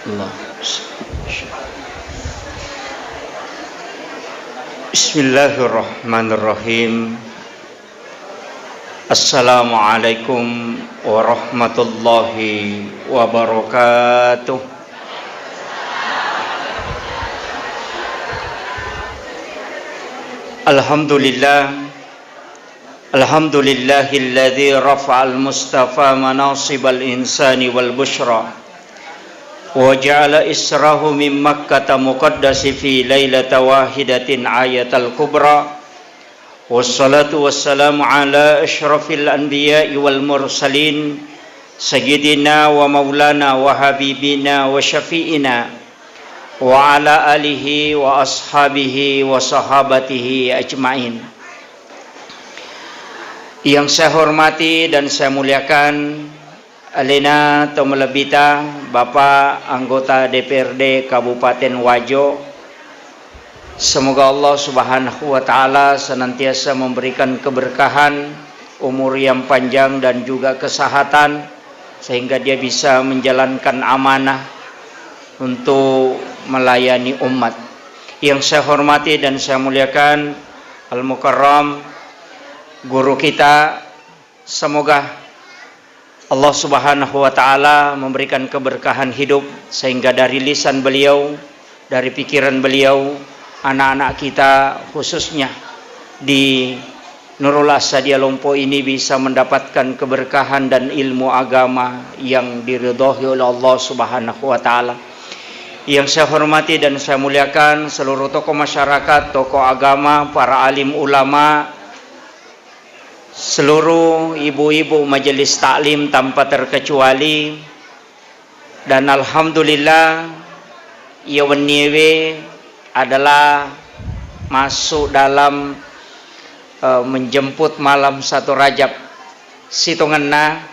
Allah. Bismillahirrahmanirrahim. Assalamualaikum warahmatullahi wabarakatuh. Alhamdulillahilladzi rafa'al mustafa manasibal insani wal bushra wa ja'ala israhu min makkata muqaddasi fi lailata wahidatin ayatal kubra wassalatu wassalamu ala asyrafil anbiya'i wal mursalin sayyidina wa maulana wa habibina wa syafi'ina wa ala alihi wa ashabihi wa sahabatihi ajma'in. Yang saya hormati dan saya muliakan Alena Tomelebita, Bapak anggota DPRD Kabupaten Wajo. Semoga Allah Subhanahu wa taala senantiasa memberikan keberkahan, umur yang panjang dan juga kesehatan sehingga dia bisa menjalankan amanah untuk melayani umat. Yang saya hormati dan saya muliakan Al-Mukarram guru kita, semoga Allah Subhanahu wa taala memberikan keberkahan hidup sehingga dari lisan beliau, dari pikiran beliau, anak-anak kita khususnya di Nurul Asadia Lompo ini bisa mendapatkan keberkahan dan ilmu agama yang diridhoi oleh Allah Subhanahu wa taala. Yang saya hormati dan saya muliakan seluruh tokoh masyarakat, tokoh agama, para alim ulama, seluruh ibu-ibu majelis taklim tanpa terkecuali, dan alhamdulillah Yawenyewe adalah masuk dalam menjemput malam 1 Rajab sitonganna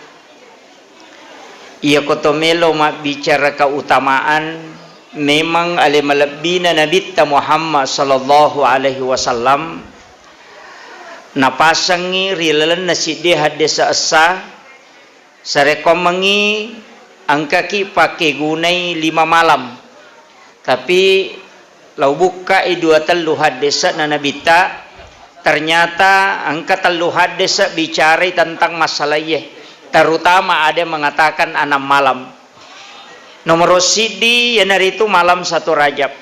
ia kotomelo mak bicara keutamaan memang alimalabina Nabi Muhammad sallallahu alaihi wasallam napasangi rilalan nasidi hadisa asa sarekomangi angkaki pakai gunai 5 malam, tapi lau buka idua telu hadisa na nabita ternyata angka telu hadisa bicara tentang masalah ye, terutama ada yang mengatakan 6 malam. Nomor sidi yang hari itu malam 1 Rajab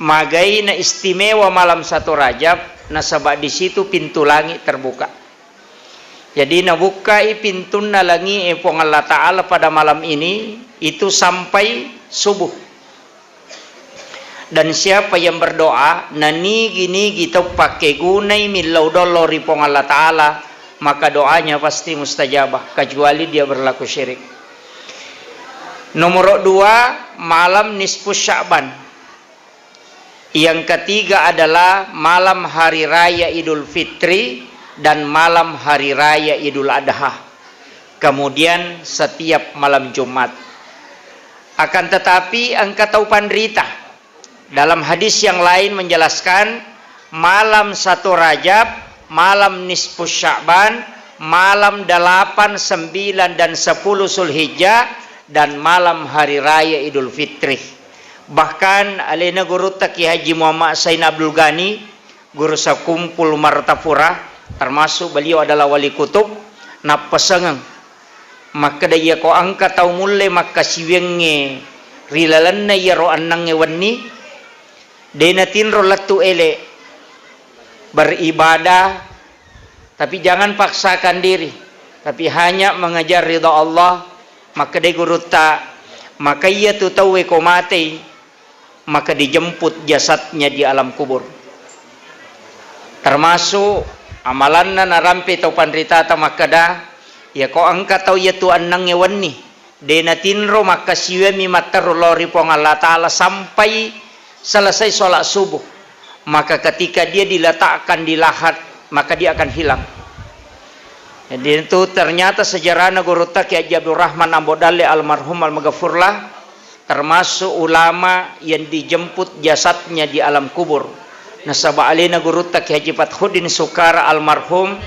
magai na istimewa malam 1 Rajab nasabak di situ pintu langit terbuka. Jadi nabukai pintu langit epong Allah Ta'ala pada malam ini itu sampai subuh. Dan siapa yang berdoa nani gini kita pakai gunai milau dolor ipong Allah Ta'ala, maka doanya pasti mustajabah kecuali dia berlaku syirik. Nomor 2 malam nisfus Sya'ban. Yang ketiga adalah malam hari raya Idul Fitri dan malam hari raya Idul Adha. Kemudian setiap malam Jumat. Akan tetapi angka tahu pandrita dalam hadis yang lain menjelaskan malam 1 Rajab, malam nisfus Sya'ban, malam 8, 9 dan 10 Zulhijjah dan malam hari raya Idul Fitri. Bahkan alena guru Taki Haji Muhammad Sain Abdul Ghani, guru sakumpul Martapura, termasuk beliau adalah wali kutub napasangang maka daya ko angka tau mulle maka siwenge rilalanna ya ro annange wanni denatin ro latu ele beribadah, tapi jangan paksakan diri, tapi hanya mengejar ridha Allah. Maka daya guru ta maka ia tu tahu ko mati, maka dijemput jasadnya di alam kubur. Termasuk amalanna narampe tau pandrita ta makada ya ko angka tau ya tu annang ewanni denatinro maka siwemi matarulori pong Allah Ta'ala sampai selesai sholat subuh. Maka ketika dia diletakkan di lahat maka dia akan hilang. Jadi itu ternyata sejarahnya guru Taki Haji Abdul Rahman Ambodale almarhum al-Maghfurlah termasuk ulama yang dijemput jasadnya di alam kubur. Nasabah alina guru Taki Haji Fathuddin Sukara almarhum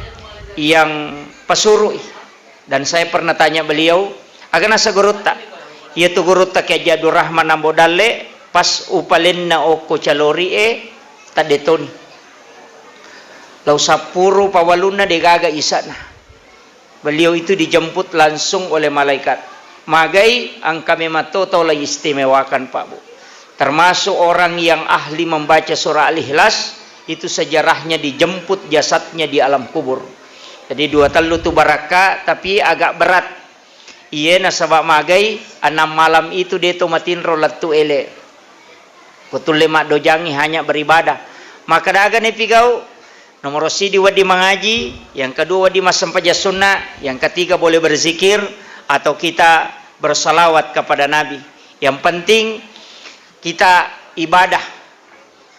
yang pesuruh. Dan saya pernah tanya beliau, akan asa guru tak Ia tu guru tak jadur rahman ambo dalle pas upalin na oko calori tadetoni. Lau sapuru pawaluna degaga isana. Beliau itu dijemput langsung oleh malaikat. Magai ang kami matoto la istimewakan Pak Bu. Termasuk orang yang ahli membaca surah Al-Ikhlas, itu sejarahnya dijemput jasadnya di alam kubur. Jadi 2 talu tu baraka tapi agak berat. Iya nasabak magai 6 malam itu dia tomatin rolatu ele. Kutul lemak dojangi hanya beribadah. Maka daga ni pigau nomor sidi wadi mengaji, yang kedua wadi masam paja sunnah, yang ketiga boleh berzikir atau kita bersalawat kepada Nabi. Yang penting kita ibadah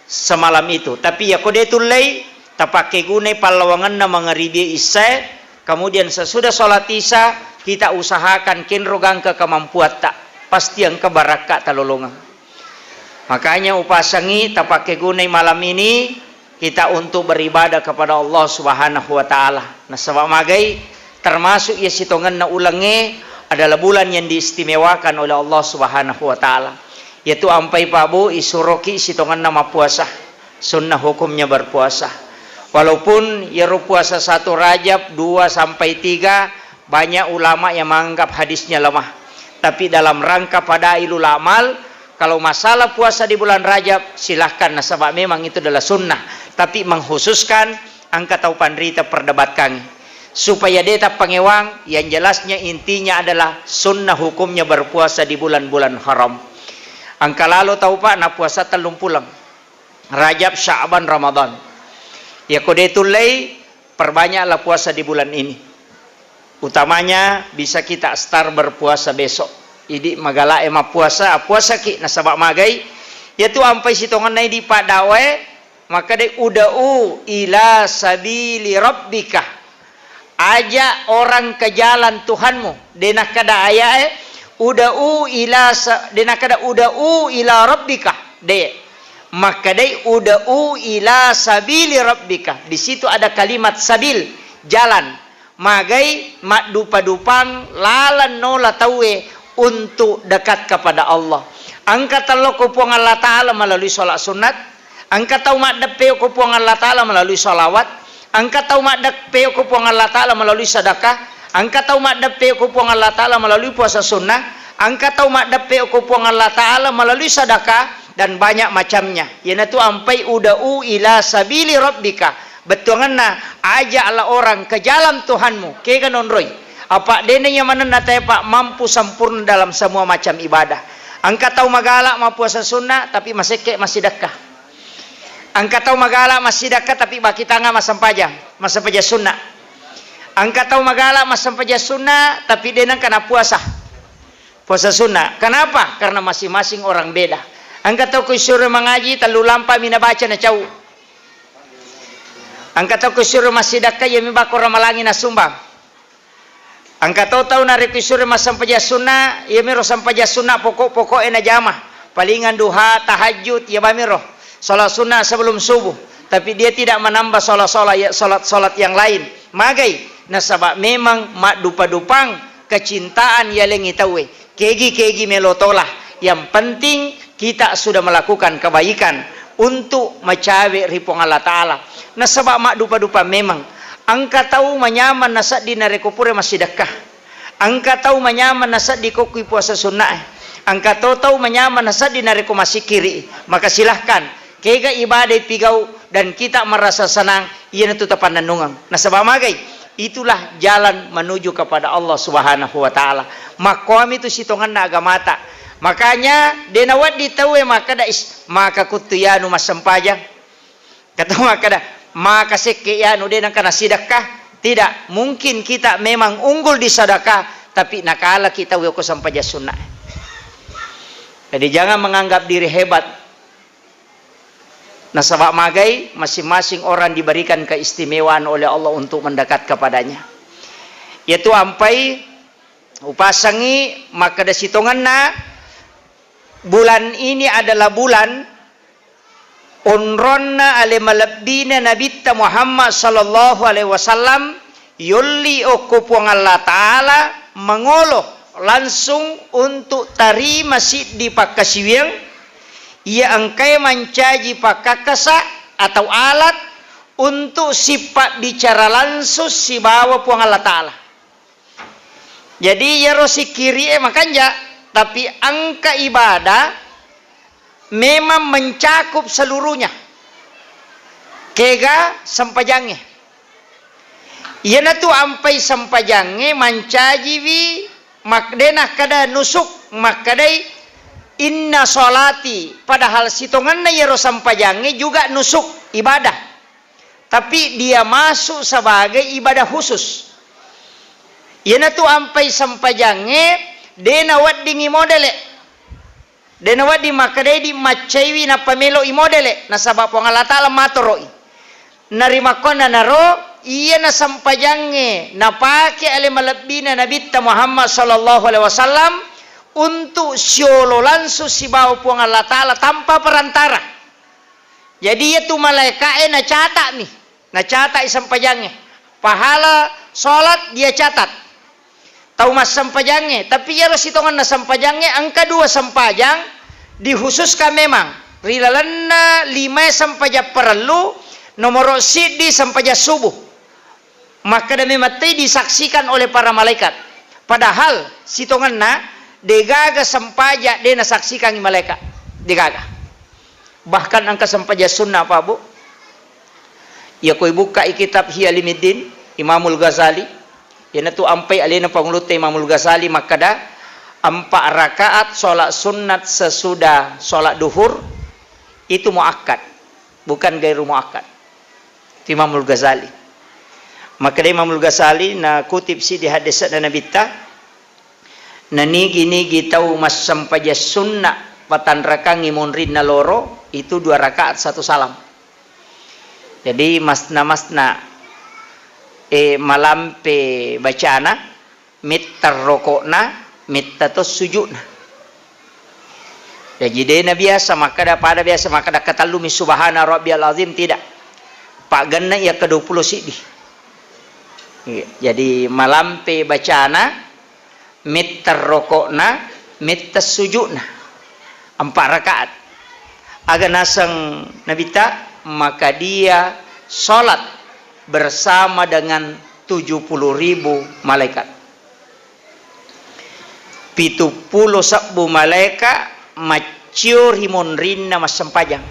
semalam itu. Tapi ya kode tulai tapake gune palawangan na mangaribi isya, kemudian sesudah sholat isya kita usahakan kinrogang ke kemampuan tak pasti yang kebaraka talolongan. Makanya upasangi tapake gune malam ini kita untuk beribadah kepada Allah Subhanahu wa taala. Nah sebab magai termasuk ya sitongan na ulange adalah bulan yang diistimewakan oleh Allah Subhanahu wa taala. Yaitu ampai Pak Bu isuroki sitongan nama puasa. Sunnah hukumnya berpuasa. Walaupun ya puasa 1 Rajab 2 sampai 3 banyak ulama yang menganggap hadisnya lemah. Tapi dalam rangka Fadailul Amal, kalau masalah puasa di bulan Rajab silahkan nasabak memang itu adalah sunnah. Tapi mengkhususkan angka tau pandrita perdebatkan supaya deta pengewang yang jelasnya intinya adalah sunnah hukumnya berpuasa di bulan-bulan haram. Angka lalu tahu Pak na puasa telung pulang Rajab, Sya'ban, Ramadan. Ya kode tulai perbanyaklah puasa di bulan ini. Utamanya bisa kita start berpuasa besok. Idi magala ema puasa ki nasabak magai yaitu ampai sitongan nai di padawe maka de uda'u ila sabili rabbika. Ajak orang ke jalan Tuhanmu. Denah kada ayat uda'u ila denah kada uda'u ila rabbika. De maka de uda'u ila sabili rabbika. Di situ ada kalimat sabil, jalan. Magai mak dupa-dupang lalan nola tawe untuk dekat kepada Allah. Angkat Allah kupuang Allah Ta'ala melalui sholat sunat. Angkat tahu mak depeo kupuang Allah Ta'ala melalui sholawat. Angkat tahu mak depeo kupuang Allah Ta'ala melalui sedekah. Angkat tahu mak depeo kupuang Allah Ta'ala melalui puasa sunnah. Angkat tahu mak depeo kupuang Allah Ta'ala melalui sedekah dan banyak macamnya. Yana tu ampai uda'u ila sabili rabbika. Betulanna ajaklah orang ke jalan Tuhanmu. Kega nonroy. Apa dene yang mana natai Pak mampu sempurna dalam semua macam ibadah. Angkat tahu magala mau puasa sunnah tapi masih dekah. Angkat tahu magala masih dekah tapi baki tangga masam paja sunnah. Angkat tahu magala masam paja sunnah tapi dene kena puasa sunnah. Kenapa? Karena masing-masing orang beda. Angkat tahu kusuruh mengaji terlalu lampa mina baca na cau. Angkat tahu kusuruh masih dekah ya mibakor ramalangi na sumbang. Angkat tahu nari kusuruh masam paja sunnah ya miro sampaja sunnah pokok-pokok ena jamah. Palingan duha tahajud ya bamiro. Salat sunnah sebelum subuh. Tapi dia tidak menambah salat yang lain. Magai nasabak memang mak dupa-dupang kecintaan ya lengi tawe. Kegi melotolah. Yang penting kita sudah melakukan kebaikan untuk mecawe ripong Allah Ta'ala. Nasabak mak dupa-dupa memang angka tahu menyaman nasad di narekopure masih dekah. Angka tahu menyaman nasad di kokui puasa sunnah. Angka tahu menyaman nasad di nareko masih kiri. Maka silahkan kega ibadah pigau dan kita merasa senang ia itu tepan nungang. Nasabak magai itulah jalan menuju kepada Allah Subhanahu wa taala. Makom itu sitongan na agamata. Makanya denawat ditawe maka kutuyanu masempajang. Kata maka maka sekeyanu denang kana sedekah. Tidak mungkin kita memang unggul di sedekah tapi nakala kita weko sampaja sunnah. Jadi jangan menganggap diri hebat. Nasabak magai masing-masing orang diberikan keistimewaan oleh Allah untuk mendekat kepadanya. Yaitu ampai upasangi maka da sitonganna bulan ini adalah bulan unronna ale malabbina nabitta Muhammad sallallahu alaihi wasallam yulli okupuang Allah taala mengoloh langsung untuk tari masjid di pakasiwing ia angkai mencaji pakakasa atau alat untuk sifat bicara langsung si bawa puang Allah Ta'ala. Jadi ya rosi kiri makanya, tapi angka ibadah memang mencakup seluruhnya. Kega sampajangnya. Ia na tu ampai sampajangnya mencaji wi makdena kada nusuk makadai inna solati. Padahal sitongan na ya sampajangnya juga nusuk ibadah. Tapi dia masuk sebagai ibadah khusus. Yana tu ampai sampajangnya dena waddingi modele dena waddi makadai di macaiwi na pamelo i modele na sabab Allah Ta'ala matoroi narima kona naro iya na sampajangnya na pake ale malabina Nabi Muhammad sallallahu alaihi wasallam untuk siolo langsung si bawa puang Allah Ta'ala tanpa perantara. Jadi itu malaikat na catat nih, na catat sampajangnya pahala sholat dia catat. Tahu mas sampajangnya, tapi ya rasitongan na sampajangnya angka 2 sampajang dikhususkan memang rilalana 5 sampajang perlu nomor sidi sampajang subuh maka demi mati disaksikan oleh para malaikat. Padahal sitongan na degaga sampajang dia nasaksikan malaikat degaga. Bahkan angka sampajang sunnah apa bu? Ya koi buka kitab Ihya Ulumuddin Imamul Ghazali. Yana tu ampai alina pangulutai Imamul Ghazali makada 4 rakaat solat sunat sesudah solat duhur itu muakkad, bukan gairu muakkad. Imamul Ghazali. Maka Imamul Ghazali na kutip si di hadis dan Nabi ta na nigi tahu mas sampaja sunnah patan rakangi monrin na loro itu 2 rakaat 1 salam. Jadi masna malampe bacana mittar rokokna mittatos sujudna. Jadi dia biasa maka pada biasa maka katallumi subhana rabbiyal azim tidak. Pak ganna ya ke-20 sidi. Jadi malampe bacana mittar rokokna mittas sujudna 4 rakaat. Aga nasang nabita maka dia salat bersama dengan 70.000 malaikat. 70 sabbu malaikat maciur himon rinna mas sampajang.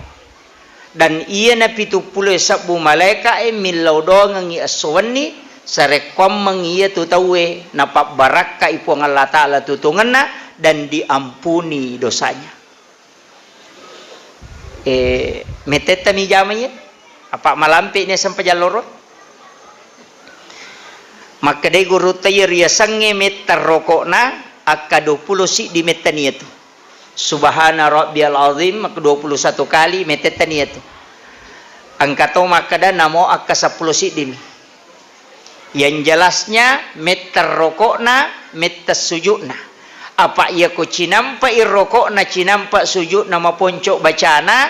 Dan iya na 70 sabbu malaikat milau ngi aswani sarekom mengiya tutawe na pabaraka ipuang Allah Ta'ala tutunganna dan diampuni dosanya. Meteta mi jamanya apa malampi ni sampajang loro? Maka day guru tayo riyasange metar rokokna akka 20 si di metan itu. Subhana rabbiyal azim maka 21 kali metetan itu. Angkato maka da namo akka 10 si di. Yang jelasnya metar rokokna metas sujudna. Apa ia ko cinampa irokokna cinampa sujud nama poncok bacana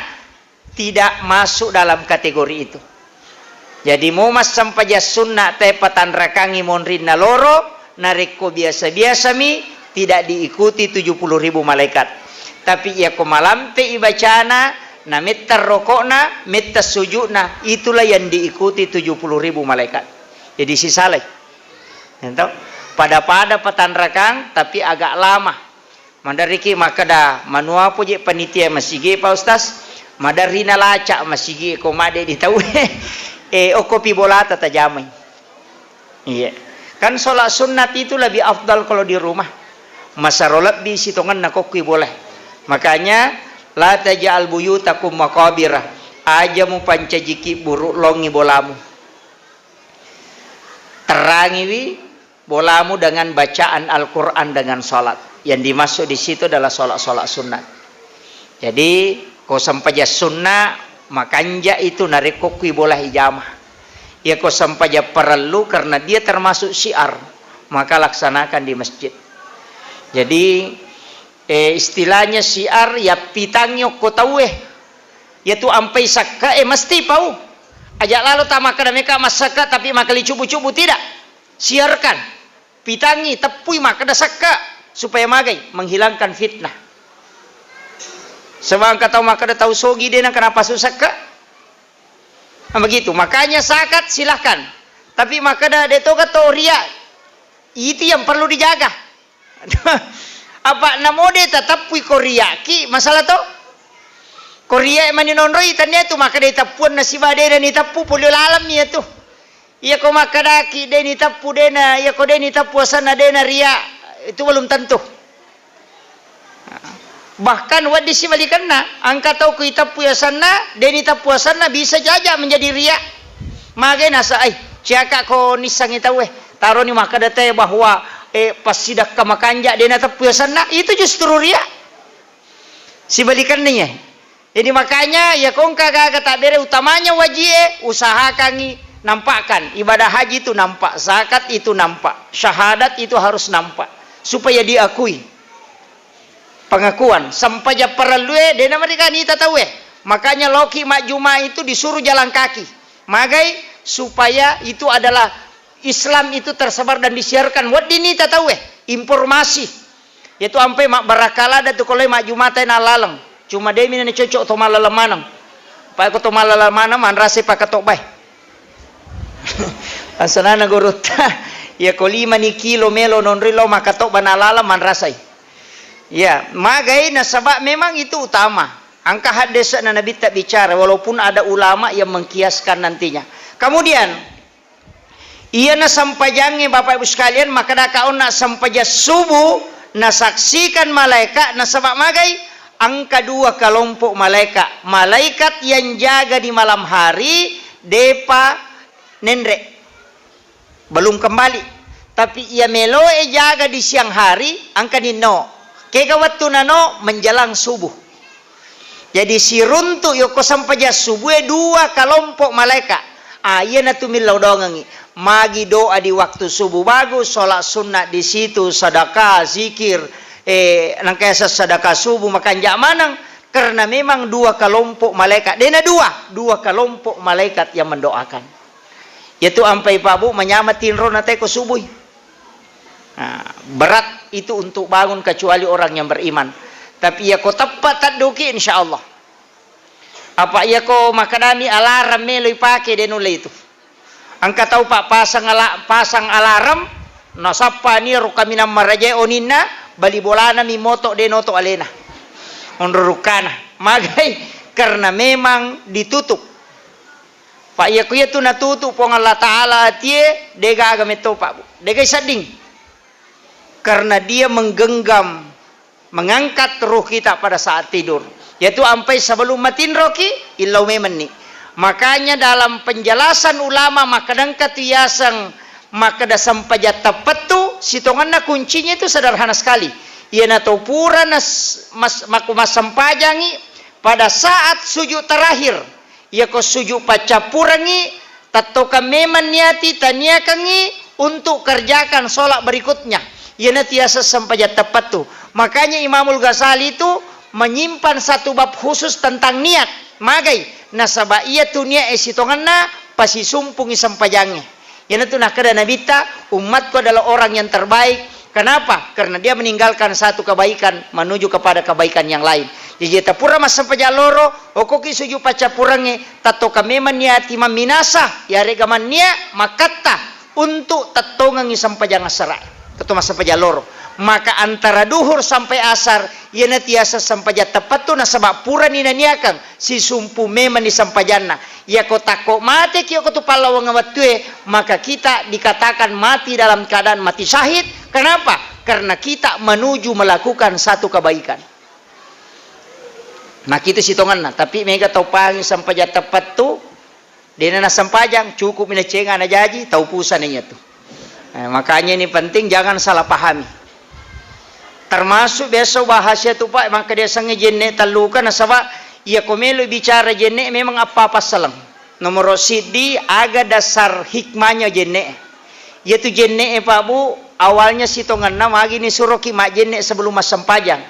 tidak masuk dalam kategori itu. Jadi mau mas sampaja sunnah tepatan rakangi monrin na loro nareko biasa-biasa mi tidak diikuti 70.000 malaikat. Tapi ia ko malampe ibacana na metar rokokna metas sujudna itulah yang diikuti 70.000 malaikat. Jadi si saleh. Entah pada patan rakang tapi agak lama. Mandariki makada manua puji panitia masigi Pak Ustaz. Madarina laca masigi ko made ditahu. Kopi bola tata jamai. Iya. Kan sholat sunat itu lebih afdal kalau di rumah. Masarolat di sitongan na kopi boleh. Makanya la taj'al buyutakum maqabirah. Aja mu pancajiki buruk longi bolamu. Terangi wi bolamu dengan bacaan Al-Qur'an dengan sholat. Yang dimasuk di situ adalah sholat sunat. Jadi kau sampaja sunnah makanja itu narikokui bola hijamah. Ya kau sampaja perlu karena dia termasuk syiar maka laksanakan di masjid. Jadi istilahnya syiar ya pitangyo ko tahu yaitu ampai sakka mesti pau ajak lalu tamaka mereka masaka tapi makali cubu-cubu tidak siarkan pitangi tepui maka da sakka supaya magai menghilangkan fitnah. Sebab kata maka tahu sogi dia kenapa susah ke? Begitu. Makanya zakat silahkan. Tapi maka dia tahu kata ria itu yang perlu dijaga. Apa namode tetap pui korea ki masalah to? Korea mani nonroi tanya tu maka dia tapuan nasiba dia dan itapu polio alam ni tu. Ia ko maka daki dia ni tapu dena, ia ko dia ni tapu sana dena ria itu belum tentu. Bahkan wadi si balikanna angka tahu ku itapu ya sana, dia ni tapu sana bisa jaja menjadi ria. Mage nasa ai ciaka ko nisang itawe taruh ni maka date bahwa pas sidak ka makanja dia tapu ya sana itu justru ria. Si balikannya. Jadi makanya ya kong kagak tak bere utamanya wajib usahakan nampakkan ibadah haji itu nampak, zakat itu nampak, syahadat itu harus nampak supaya diakui. Pengakuan sampai ja perlu dena mereka ni tahu makanya loki mak juma itu disuruh jalan kaki. Magai supaya itu adalah Islam itu tersebar dan disiarkan. Wat ini tahu informasi. Yaitu sampai mak barakala da tu kalau mak juma teh nalaleng. Cuma dia minat cocok to malalamanam. Pak ko to malalamanam man rasa pak katok bay. Asanana gorota. Ya ko 5 ni kilo melo non rilo makatok banalala man rasai. Ya, magai na sabab memang itu utama. Angka hadis na Nabi tak bicara walaupun ada ulama yang mengkiaskan nantinya. Kemudian ia na sampajangnya Bapak Ibu sekalian maka da kaon na sampaja subuh na saksikan malaikat na sabab magai angka 2 kelompok malaikat yang jaga di malam hari depa nendre belum kembali tapi ia meloe jaga di siang hari angka nino kega waktu nano menjelang subuh. Jadi si runtuk yoko sampai subuh 2 kelompok malaikat iya na tumilaw dongangi magi doa di waktu subuh bagus sholat sunnah di situ sedekah zikir nangkaya sedekah subuh makan jamanang karena memang 2 kelompok malaikat dena 2 kelompok malaikat yang mendoakan yaitu ampai Pak Bu menyamatin rona teko subuh. Nah, berat itu untuk bangun kecuali orang yang beriman tapi ya ko tepat taduki insyaallah apa ya ko makadani alarm meloi pake denule itu angka tahu Pak pasang alarm nasapa ni rukamina maraje onina bali bolana mi moto de noto alena onrukana magai karena memang ditutup Pak ya kuya tu natutup pong Allah taala tie dega agame to Pak Bu dega sading karena dia menggenggam mengangkat ruh kita pada saat tidur yaitu sampai sebelum matin roki illau memeni makanya dalam penjelasan ulama maka dangkat tiasang maka da sampai tepat tu sitonganna kuncinya itu sederhana sekali. Ia na pura maku masampajangi pada saat sujud terakhir. Ia ko sujud pacapurangi tatoka meman niati taniakangi untuk kerjakan sholat berikutnya. Ia na tiasa sampai tepat tu. Makanya Imamul Ghazali itu menyimpan satu bab khusus tentang niat. Magai nasaba ia tu niat sitonganna pasi sumpungi sampajangnya. Yang itu nak kada nabita umatku adalah orang yang terbaik. Kenapa? Karena dia meninggalkan satu kebaikan menuju kepada kebaikan yang lain. Jadi tapura mas sampai jaloro okoki suju pacapurange tato kameman niati maminasa ya regaman nia makata untuk tatongangi sampai jangan serai. Tato mas sampai jaloro. Maka antara duhur sampai asar ia natiasa sampai tepat tu nasabak pura ni naniakan si sumpu memang di sampai jana ya ko tako mati kio ko tu palawang awatue maka kita dikatakan mati dalam keadaan mati syahid. Kenapa? Karena kita menuju melakukan satu kebaikan. Nah kita sitongan nah tapi mega tau pangi sampai tepat tu dia na sampajang cukup mina cenga na jaji tau pusannya tu. Makanya ini penting jangan salah pahami. Termasuk biasa bahasa tu Pak maka dia sange jenne talukan nasaba ia komelo bicara jenne memang apa-apa salang. Nomor sidi aga dasar hikmahnya jenne. Yaitu jenne Pak Bu awalnya sitongan nama gini suroki mak jenne sebelum mas sampajang.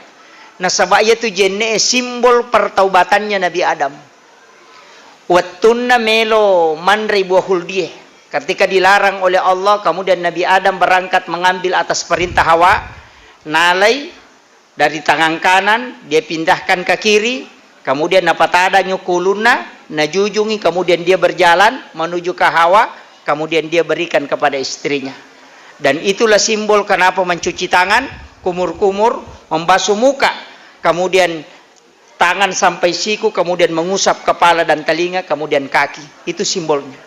Nasaba yaitu jenne simbol pertaubatannya Nabi Adam. Wattunna melo manri buahul die. Ketika dilarang oleh Allah kemudian Nabi Adam berangkat mengambil atas perintah Hawa. nalai dari tangan kanan dia pindahkan ke kiri, kemudian napatada nyukuluna najujungi, kemudian dia berjalan menuju ke Hawa, kemudian dia berikan kepada istrinya. Dan itulah simbol kenapa mencuci tangan, kumur-kumur, membasuh muka, kemudian tangan sampai siku, kemudian mengusap kepala dan telinga, kemudian kaki. Itu simbolnya.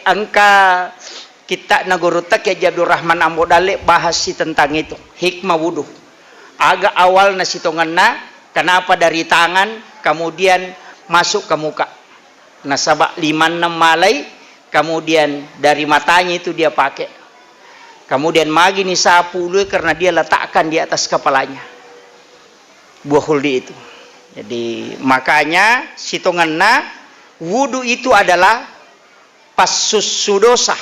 Angka kita nagurutak ya Abdul Rahman Ambodale bahas si tentang itu, hikmah wudu. Agak awal nasitonganna kenapa dari tangan kemudian masuk ke muka. Nasabak 5-6 malai, kemudian dari matanya itu dia pakai. Kemudian magi ni sapu lui karena dia letakkan di atas kepalanya. Buah huldi itu. Jadi makanya sitonganna wudu itu adalah passus sudosa.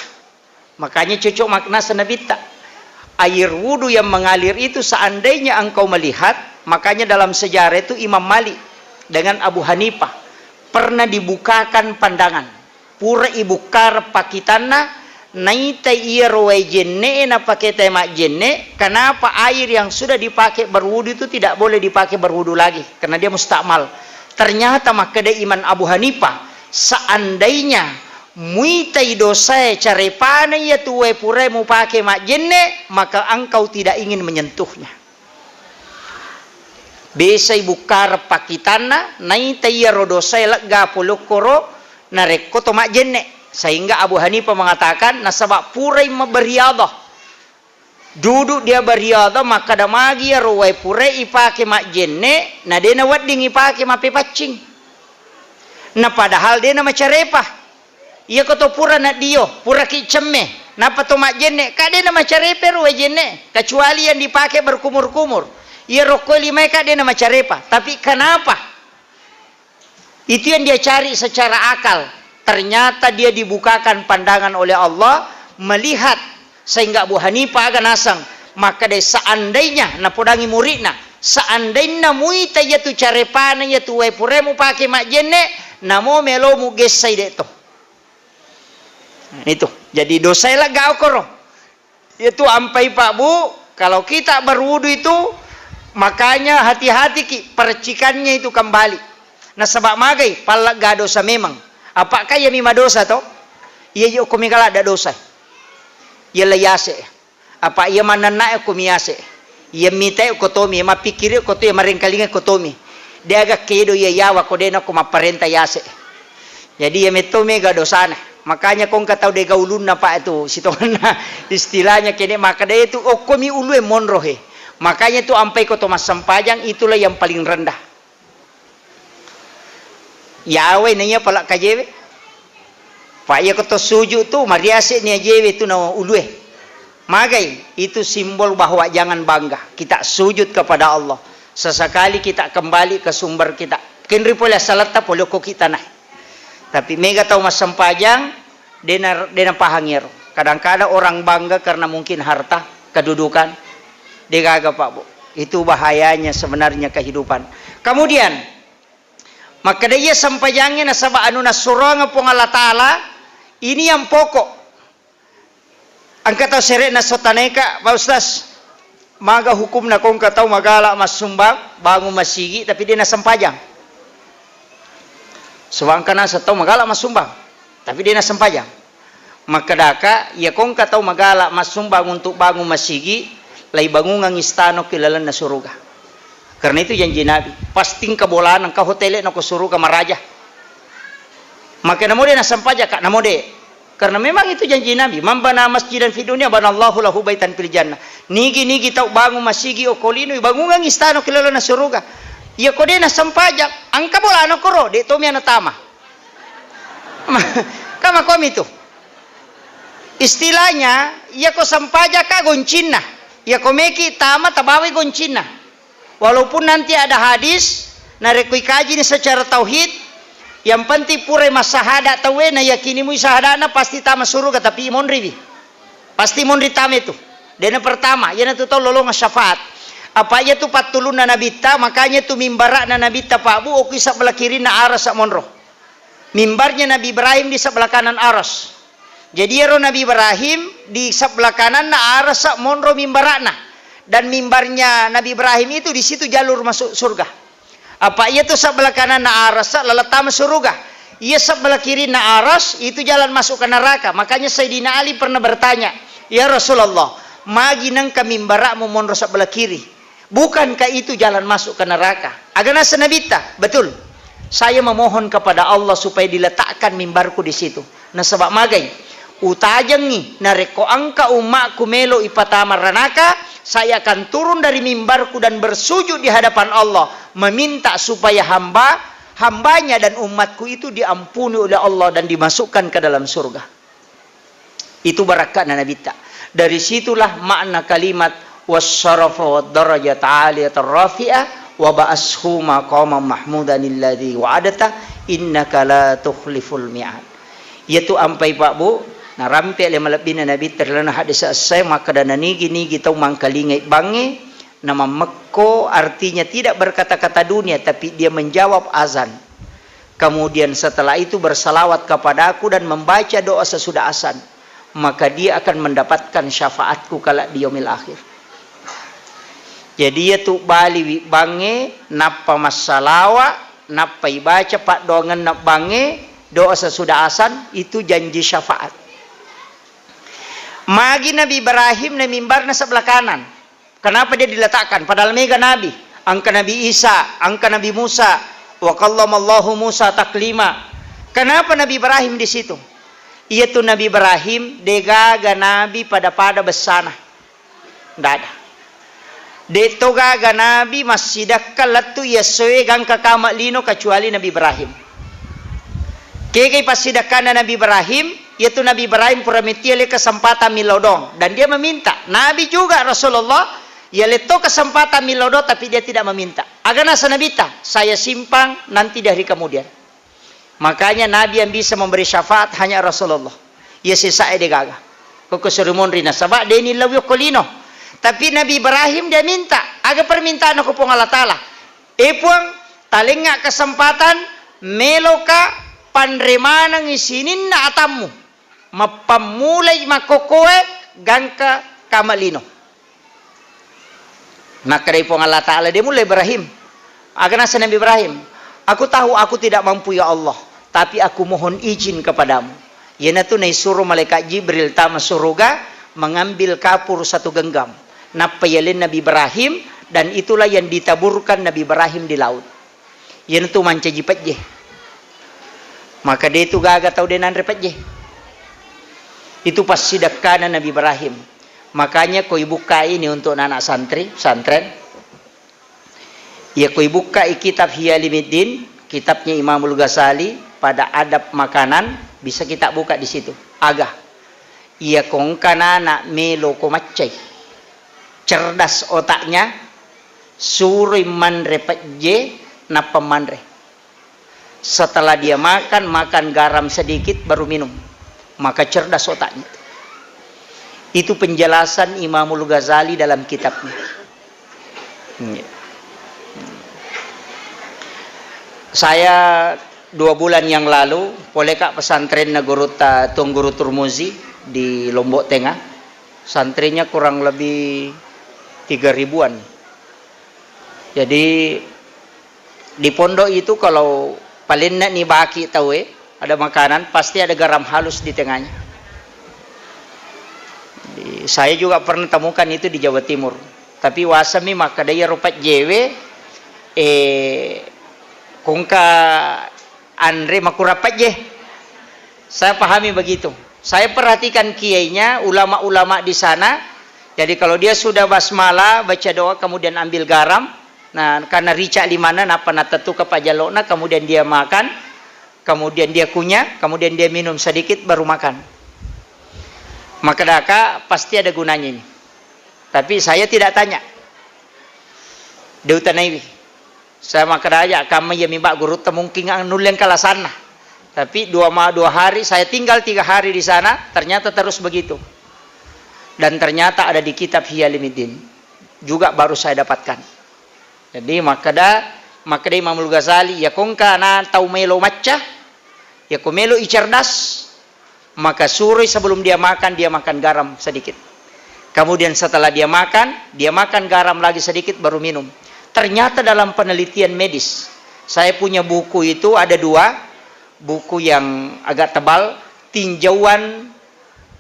Makanya cocok makna senabita. Air wudu yang mengalir itu seandainya engkau melihat, makanya dalam sejarah itu Imam Malik dengan Abu Hanifah pernah dibukakan pandangan. Pura ibukar pakitana naita iya roe jenne na pakai tema jenne. Kenapa air yang sudah dipakai berwudu itu tidak boleh dipakai berwudu lagi? Karena dia mustakmal. Ternyata makada Imam Abu Hanifah seandainya muitai dosa carepana ya tuwe pure mu pakai mak jenne, maka engkau tidak ingin menyentuhnya. Besai bukar pakitana naitai ya rodosa lega polokoro nareko to mak jenne. Sehingga Abu Hanifah mengatakan nasabak purai beriadah, duduk dia beriadah, maka damagi ya roe purai ipake mak jenne, na dena wadding ipake mak pepacing. Nah padahal dena macarepah. Ia koto pura nak dio, pura ki cemme. Napa to mak jenne? Kak dena macarepe roe jenne, kecuali yang dipakai berkumur-kumur. Ia rokok 5 kak dena macarepa. Tapi kenapa? Itu yang dia cari secara akal. Ternyata dia dibukakan pandangan oleh Allah melihat, sehingga Abu Hanifah agak nasang. Maka deh seandainya napodangi muridna, seandainya muita ya tu carepana ya tu wepuremu pakai mak jenne, namo melo mu gesai deto. Itu jadi dosa lah gak okoro. Itu ampai Pak Bu, kalau kita berwudu itu makanya hati-hati ki percikannya itu kembali. Nah sebab magai palak gak dosa memang. Apakah ya mima dosa toh? Iya yo kumikala ada dosa. Iya layase. Apa iya manana ko miyase. Iya mita ko tomi, mapikiri ko to maringkalinga ko tomi. Dia agak kedo ya yawa ko dena ko maparenta yase. Jadi ya meto mega dosana. Makanya kong katau de gaulun na pa itu sitongan istilahnya kene maka dia itu okomi ulue monrohe. Makanya itu ampai ko Thomas Sampajang itulah yang paling rendah. Yawe nanya palak kajewe. Pak ya koto sujud tu mariase ni jewe tu na ulue. Magai itu simbol bahwa jangan bangga. Kita sujud kepada Allah. Sesekali kita kembali ke sumber kita. Kenri pola salata poloko kita nah. Tapi mega tahu Mas Sampajang dena pahangir. Kadang-kadang orang bangga karena mungkin harta, kedudukan. Dia gagah Pak Bu. Itu bahayanya sebenarnya kehidupan. Kemudian maka dia Sampajangnya nasaba anu nasuranga pong Allah Ta'ala. Ini yang pokok. Angka tahu seret nasotaneka Pak Ustaz. Maga hukum na kong katau magala mas sumbang bangun masigi tapi dia nasampajang. Sewangkana setau magala mas sumbang tapi dia nasampajang. Maka daka ya kong katau magala mas sumbang untuk bangun masigi lay bangungang istano kilalan na suruga. Karena itu janji Nabi pasting kabolaan ang kahotele na kusuruga maraja. Maka namo dia nasampajang kak namo de. Karena memang itu janji Nabi. Mambana masjidan fi dunya banallahu lahu baitan fil jannah. Nigi tau bangun masigi o kolino bangungang istano kilalan na suruga. Ya kode na sampajak angka bola no koro de to mi anatama. Kama komi itu. Istilahnya ya ko sampajak ka goncina. Ya ko meki tama tabawi goncina. Walaupun nanti ada hadis na rekui kaji ni secara tauhid, yang penting pure masahada tawe na yakini mu sahadana pasti tama suruga tapi imon ribi. Pasti mon ritame itu. Dena pertama, yana tu tau lolong syafaat. Apa aja tu patulun na nabita, makanya tu mimbarak na nabita Pak Bu, oki sa belah kiri na aras sa monro. Mimbarnya Nabi Ibrahim di sebelah kanan aras. Jadi ero Nabi Ibrahim di sebelah kanan na arah sak monro mimbarana, dan mimbarnya Nabi Ibrahim itu di situ jalur masuk surga. Apa ia tuh sebelah kanan na arah sak leletama surga, ia sebelah kiri na aras itu jalan masuk ke neraka. Makanya Sayyidina Ali pernah bertanya, ya Rasulullah, magi nang kami mimbarakmu monro sebelah kiri, bukankah itu jalan masuk ke neraka? Agana senabita, betul. Saya memohon kepada Allah supaya diletakkan mimbarku di situ. Nah sebab magai, utajang ni nareko angka umakku melo ipatama ranaka, saya akan turun dari mimbarku dan bersujud di hadapan Allah, meminta supaya hambanya dan umatku itu diampuni oleh Allah dan dimasukkan ke dalam surga. Itu barakat nabita. Dari situlah makna kalimat wasyarafa wad darajat aliyatar rafi'ah wa ba'ashu maqaman mahmudan alladhi wa'adata innaka la tukhliful mi'ad. Yaitu ampai Pak Bu, na rampe le malabina nabi terlana hadis asai maka dana nigi tau mangkalingai bange nama mekko, artinya tidak berkata-kata dunia tapi dia menjawab azan. Kemudian setelah itu bersalawat kepada aku dan membaca doa sesudah azan, maka dia akan mendapatkan syafaatku kala di yaumil akhir. Jadi itu bali bange napa masalawa napa ibaca pak doangan nap bange doa sesudah azan itu janji syafaat. Magi Nabi Ibrahim na mimbarna sebelah kanan. Kenapa dia diletakkan? Padahal mega Nabi, angka Nabi Isa, angka Nabi Musa, wa kallamallahu Musa taklima. Kenapa Nabi Ibrahim di situ? Iaitu Nabi Ibrahim degaga Nabi pada besana. Tidak ada. Detogaga Nabi masih dakalatu yasoe gangka kama lino kecuali Nabi Ibrahim. Keke pasidakana Nabi Ibrahim, yaitu Nabi Ibrahim puramitiale kesempatan milodong dan dia meminta. Nabi juga Rasulullah ya leto kesempatan milodo tapi dia tidak meminta. Agana sanabita, saya simpang nanti dari kemudian. Makanya Nabi yang bisa memberi syafaat hanya Rasulullah. Ya sisa edegaga. Koko surumon rina sabak deni lawyo kolino. Tapi Nabi Ibrahim dia minta, aga permintaan aku pong Allah Ta'ala. Epuang talinga kesempatan meloka panremanang isinin na atamu. Mapamulay makokoe gangka kamalino. Maka dari pong Allah Ta'ala dia mulai Ibrahim. Aga nasa Nabi Ibrahim. Aku tahu aku tidak mampu ya Allah. Tapi aku mohon izin kepadamu. Yana tu naisuruh malaikat Jibril tama suruga mengambil kapur satu genggam. Napayalin Nabi Ibrahim dan itulah yang ditaburkan Nabi Ibrahim di laut. Yan tu manca jipat je. Maka dia itu gaga tahu dia nan repat je. Itu pas sidakana Nabi Ibrahim. Makanya kau buka ini untuk anak santren. Ya kau buka kitab Hiyalimiddin, kitabnya Imamul Ghazali pada adab makanan, bisa kita buka di situ. Agah. Ia kong kanana melo ko macay. Cerdas otaknya, suri manre pejje na pemanre. Setelah dia makan garam sedikit baru minum. Maka cerdas otaknya. Itu penjelasan Imamul Ghazali dalam kitabnya. Saya 2 bulan yang lalu poleka pesantren Nagurut Tungguru Turmuzi di Lombok Tengah. Santrinya kurang lebih 3.000-an. Jadi di pondok itu kalau paling nak ni baki tahu ada makanan pasti ada garam halus di tengahnya. Saya juga pernah temukan itu di Jawa Timur. Tapi wasami maka daya rupat jewe kongka andre makurapat je. Saya pahami begitu. Saya perhatikan kiainya, ulama-ulama di sana. Jadi kalau dia sudah basmalah, baca doa, kemudian ambil garam. Nah, karena rica di mana, napa natatu ke pajalokna, kemudian dia makan, kemudian dia kunyah, kemudian dia minum sedikit, baru makan. Maka daka pasti ada gunanya ini. Tapi saya tidak tanya. Deutanaiwi. Saya maka daya kami ya mimba guru temungking nulen kalasana. Tapi 2 hari saya tinggal 3 hari di sana, ternyata terus begitu. Dan ternyata ada di kitab Hiyalimiddin. Juga baru saya dapatkan. Jadi maka Imamul Ghazali ya kongka na tau melo macca, ya ko melo icerdas, maka sore sebelum dia makan garam sedikit. Kemudian setelah dia makan garam lagi sedikit baru minum. Ternyata dalam penelitian medis, saya punya buku itu ada 2, buku yang agak tebal, tinjauan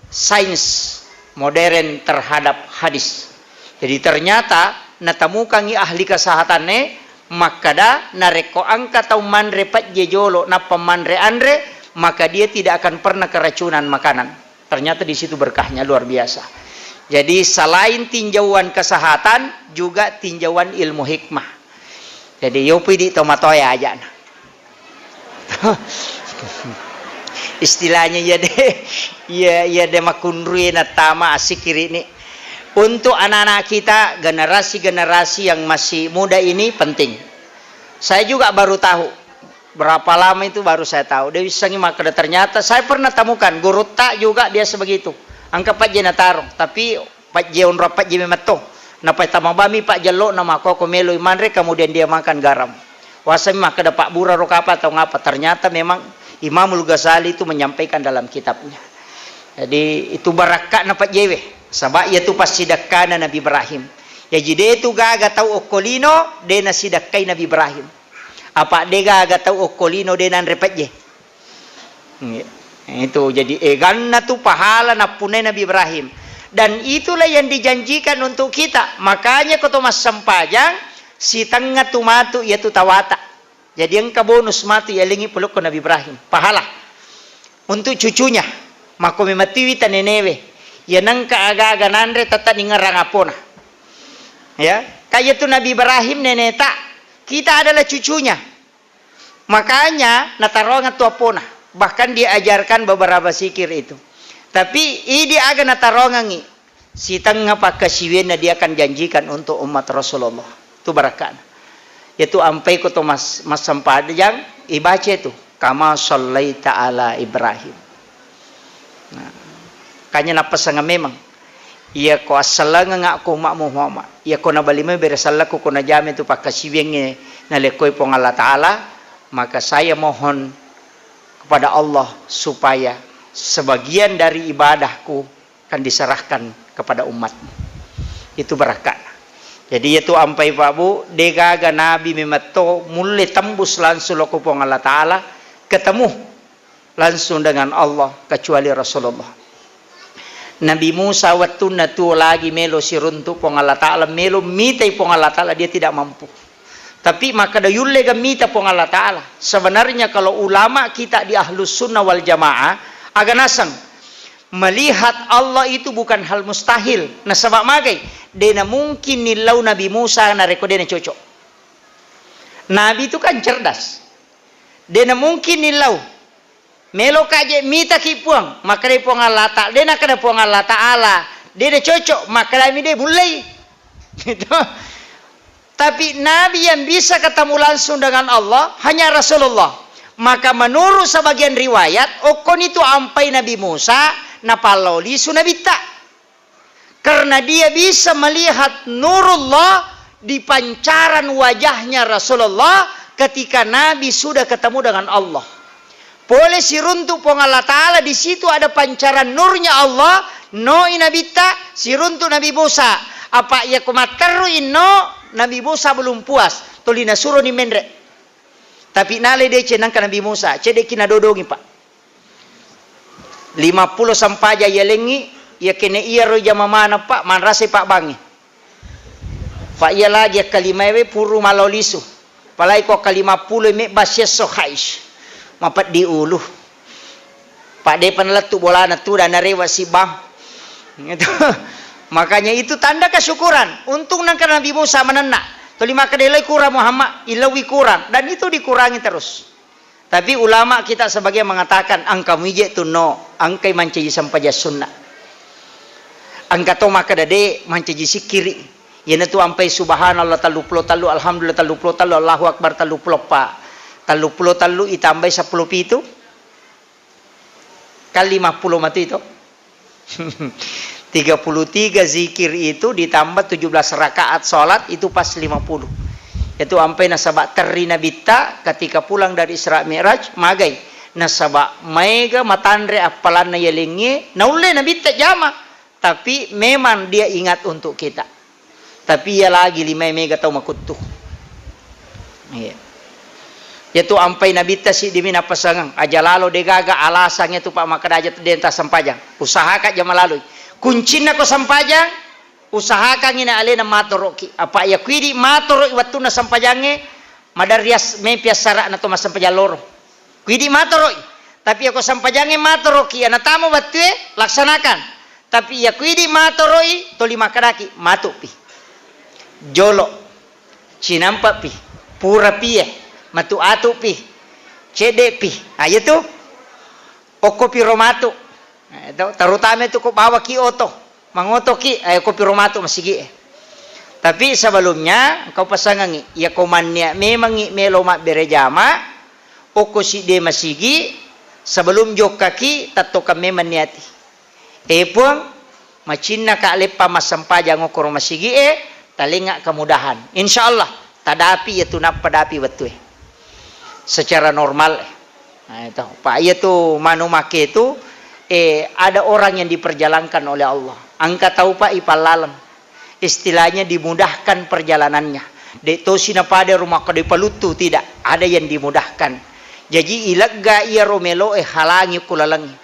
sains modern terhadap hadis. Jadi ternyata natamukangi ahli kesehatannya makada nareko angka tau manre pat jejolo na pemanre andre, maka dia tidak akan pernah keracunan makanan. Ternyata di situ berkahnya luar biasa. Jadi selain tinjauan kesehatan juga tinjauan ilmu hikmah. Jadi yo pidi tomatoya aja. Istilahnya ya de makunrui na tama asikir ini. Untuk anak-anak kita, generasi-generasi yang masih muda ini penting. Saya juga baru tahu. Berapa lama itu baru saya tahu. Dewi Sangi Makada ternyata saya pernah temukan guru tak juga dia sebegitu. Angka Pak Jena taruh, tapi Pak Jeon rapat Jeme Mato. Napai tamabami Pak Jalo nama koko melo imanre, kemudian dia makan garam. Wasami Makada Pak Bura rokapa atau ngapa. Ternyata memang Imamul Ghazali itu menyampaikan dalam kitabnya. Jadi itu barakat na Pak Jewe. Sabak ia tu pas sidakana Nabi Ibrahim. Ya jadi itu gaga tahu okolino de na sidakai Nabi Ibrahim. Apa de gaga tahu okolino de nan repet je. Itu jadi ganna tu pahala na punai Nabi Ibrahim. Dan itulah yang dijanjikan untuk kita. Makanya kau Mas Sampajang si tengah tu matu yaitu tawata. Jadi yang bonus matu ya lingi peluk ke Nabi Ibrahim. Pahala untuk cucunya. Mako mematiwi tanenewe. Ya nang kaaga-aga nandre tata ningarang apona. Ya, kayak tu Nabi Ibrahim neneta. Kita adalah cucunya. Makanya natarongan tu apona. Bahkan diajarkan beberapa zikir itu. Tapi ini aga natarongangi. Si tengah pakasiwena dia akan janjikan untuk umat Rasulullah. Itu barakan. Yaitu ampai ko to Mas Sampadang ibaca itu. Kama shallaita ala Ibrahim. Nah, kanya napasanga memang. Ia ko asalanga nga ko Muhammad. Ia ko nabalime beresalla ko najame itu pakasiwenge na lekoy pong Allah Taala. Maka saya mohon kepada Allah supaya sebagian dari ibadahku akan diserahkan kepada umat. Itu barakat. Jadi itu ampai Pak Bu, degaga Nabi memato mulai tembus langsung lokupong Allah Ta'ala, ketemu langsung dengan Allah kecuali Rasulullah. Nabi Musa waktu natu lagi melo siruntu pong Allah Ta'ala, melo mitai pong Allah Ta'ala, dia tidak mampu. Tapi maka dayulle gamita pong Allah Ta'ala. Sebenarnya kalau ulama kita di Ahlus Sunnah wal Jamaah agak nasang melihat Allah itu bukan hal mustahil. Nah sebab magai dena mungkin nilau Nabi Musa na rekodena cocok. Nabi itu kan cerdas. Dena mungkin nilau melo kaje mita kipuang maka de pong Allah Ta'ala dena kada pong Allah Ta'ala dena cocok maka dami de mulai. Gitu. Tapi Nabi yang bisa ketemu langsung dengan Allah hanya Rasulullah. Maka menurut sebagian riwayat, okon itu ampai Nabi Musa napaloli sunabita. Karena dia bisa melihat nurullah di pancaran wajahnya Rasulullah ketika Nabi sudah ketemu dengan Allah. Boleh siruntuk pong Allah Ta'ala di situ ada pancaran nurnya Allah. No inabita siruntuk Nabi Musa. Apa ia kumateru no Nabi Musa belum puas. Tolina suruh ni mendre. Tapi nale dia cenang ke Nabi Musa. Cedek kina dodongi Pak. 50 sampaja ya lengi. Ya kene iya roja mamana Pak. Manrase Pak bangi. Pak iya lagi kalimawe puru malolisu. Palai ko ka-50 me basya sohaish. Mapat di ulu. Pak de panletu bola na tu dan narewa si bang. Gitu. Makanya itu tanda kesyukuran. Untung nang Nabi Musa menenak. Tolima kedelai kurang Muhammad, ilawi kurang. Dan itu dikurangi terus. Tapi ulama kita sebagian mengatakan angka mije tu no, angkai mancaji sampaja sunnah. Angka to maka dade mancaji sikiri. Yana tu ampai subhanallah talu alhamdulillah talu Allahu akbar talu pa. Talu itambai 10 pitu. Kali 50 mati itu. 33 zikir itu ditambah 17 rakaat sholat itu pas 50. Itu ampai nasabak terina bitta ketika pulang dari Isra Mi'raj magai nasaba maiga matandre apalan na yalingi naule na bitta jama, tapi memang dia ingat untuk kita, tapi ia lagi 5 mega tau makutu. Yaitu ampai nabita si dimina pasangan aja lalo degaga alasannya tu pak makadaja tu denta sampajang usahakan jama lalu kuncina ko sampajang usahakan ina alena matoroki apa ya kuidi matoro waktu na sampajange madarias mepias sara na to masampajang loro kuidi matoro tapi ako sampajange matoroki ana tamo waktu laksanakan tapi ya kuidi matoroi to 5 kadaki matupi jolo cinampa pi pura pi matu atu pi cede pi ayo tu kopi romatu terutama itu ko bawa ki oto mangoto ki ayo kopi romatu masigi tapi sebelumnya kau pasangan ya komannya memang melo mak berejama oko si de masigi sebelum jok kaki tato kami maniati pun macinna ka lepa masampajang okoro masigi talinga kemudahan insyaallah tadapi itu napadapi betul secara normal. Nah, itu Pak itu manu make itu ada orang yang diperjalankan oleh Allah. Angka tahu Pak ipalalang. Istilahnya dimudahkan perjalanannya. Deto sina pada rumah kode palutu tidak ada yang dimudahkan. Jadi ilaga ia romelo halangi kulalangi.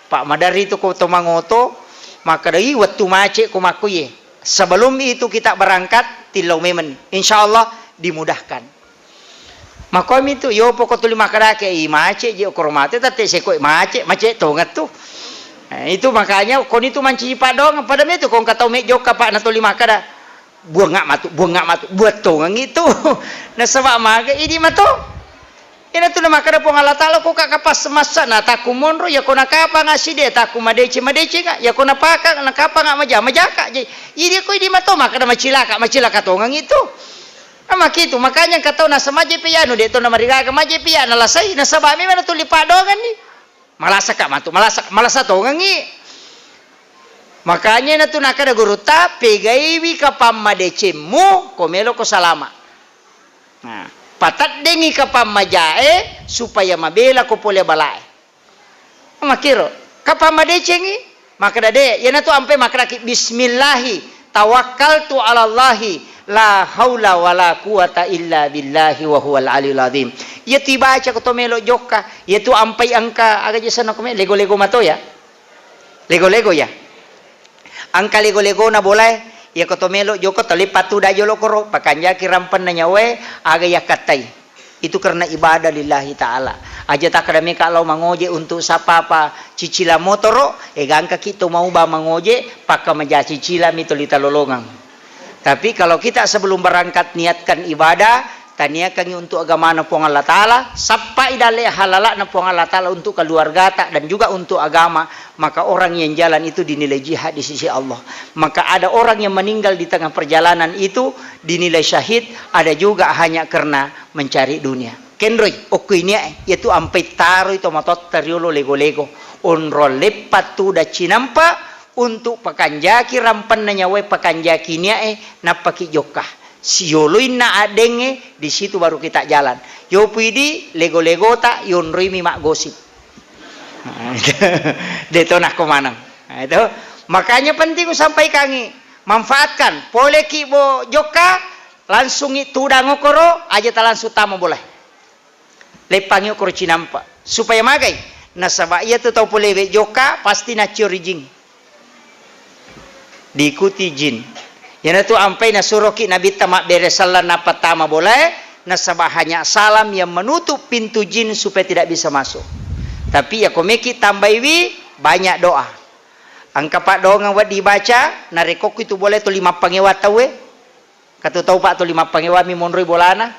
Pak madari itu ko tomangoto maka dari waktu mace ko makuye. Sebelum itu kita berangkat tilau memen. Insyaallah dimudahkan. Makom itu yo pokok tuli makarake mace je kormate tate seko mace tongat tu. Nah, itu makanya kon itu manci padong pada itu kon katau me joka pak na tuli makara buang ngak matu buat tongang itu. Na sabak maga idi mato. Ina tu na makara pong Allah taala ko kapas semasa na taku monro ya kona kapa ngasi de taku madece ka ya kona paka na kapa ngak majaka je. Idi ko idi mato makara macilaka tongang itu. Ama gitu makanya katau na samaje piano de to na marigaga maje piano lasai na sabami mana tuli padongan ni malasa ka matu malasa tongan ni makanya na tu nakada guru tapi gaiwi ka pamadecemu komelo ko salama nah patat dengi ka pamajae supaya mabela ko pole balae makiro ka pamadecengi maka dade yana tu ampe makraki bismillahi tawakkaltu ala allahi la haula wala quwata illa billahi wa huwal aliyul azim. Ya tibaca ko to melo joka, ya tu ampai angka aga jesa na kome lego mato ya. Lego ya. Angka lego na boleh ya ko to melo joko tali patu da jolo koro pakanja kirampan na nyawe aga ya katai. Itu karena ibadah lillahi taala. Aja tak kadame kalau mangoje untuk sapa apa cicila motoro gangka kita mau ba mangoje pakka maja cicila mitolita lolongang. Tapi kalau kita sebelum berangkat niatkan ibadah, taniakan untuk agama na pong Allah Ta'ala, sampai idale halala na pong Allah Ta'ala untuk keluarga dan juga untuk agama, maka orang yang jalan itu dinilai jihad di sisi Allah. Maka ada orang yang meninggal di tengah perjalanan itu dinilai syahid, ada juga hanya karena mencari dunia. Kendroy, okuinya yaitu ampai taro itu matot teriolo lego-lego, onro lepatu da cinampa, untuk pakanjaki rampan na nyawe pakanjaki nia napaki jokah sioloin na adenge di situ baru kita jalan yo puidi lego-lego tak yon rimi mak gosip deto nak komanang itu makanya penting sampai kangi manfaatkan boleh kibo joka langsung itu dangokoro aja ta langsung tamo boleh lepangi okoro cinampa supaya magai nasaba iya tu tau boleh joka pasti na ciorijing diikuti jin. Yang itu ampai na suroki Nabi tamak beresalan na pertama boleh nasabah hanya salam yang menutup pintu jin supaya tidak bisa masuk. Tapi ya komeki tambaiwi banyak doa. Angka pak doa ngawat dibaca na rekok itu boleh tu 5 pangewat tawe. Katu tahu pak tu 5 pangewat mi monroi bolana.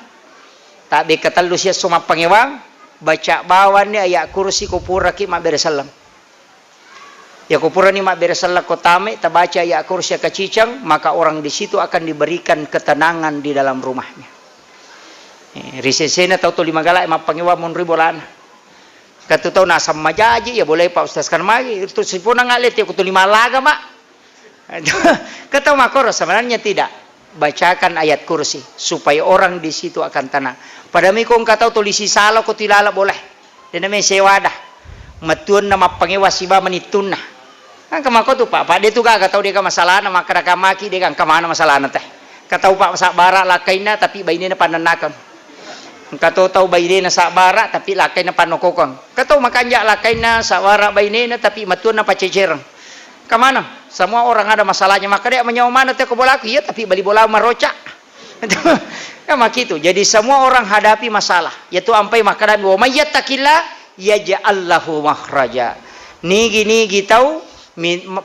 Tak be katalu sia soma pangewang baca bawan ni ayat kursi kupura ki mak beresalam. Ya kupura ni mak beresalah kotame tabaca ya kursi kacicang maka orang di situ akan diberikan ketenangan di dalam rumahnya. Risesena tahu tu 5 galak mak pangewa mun ribolan. Katu tahu nasam majaji ya boleh Pak Ustaz kan magi itu sipuna ngalet ya kutu 5 laga mak. Kata makoro sebenarnya tidak. Bacakan ayat kursi supaya orang di situ akan tenang. Pada mikong kata tulisi salah kutilala boleh. Dia namanya sewa dah. Matun nama pengewas siba menitun nah. Kan kemako tu pak dia tu gak tahu dia ke masalah nama kada maki dia kan kemana masalah teh. Katau pak sak bara lakaina tapi bainina pananakan. Katau tahu bainina sak bara tapi lakaina panokokon. Katau makanja lakaina sak bara bainina tapi matun na pacecer. Kemana? Semua orang ada masalahnya, maka dia menyawa mana teh ke bola aku, ya tapi bali bola marocak. Kan gitu. Jadi semua orang hadapi masalah. Yaitu ampai makanan wa may yattaqillah yaj'al lahu makhraja. Nigi tahu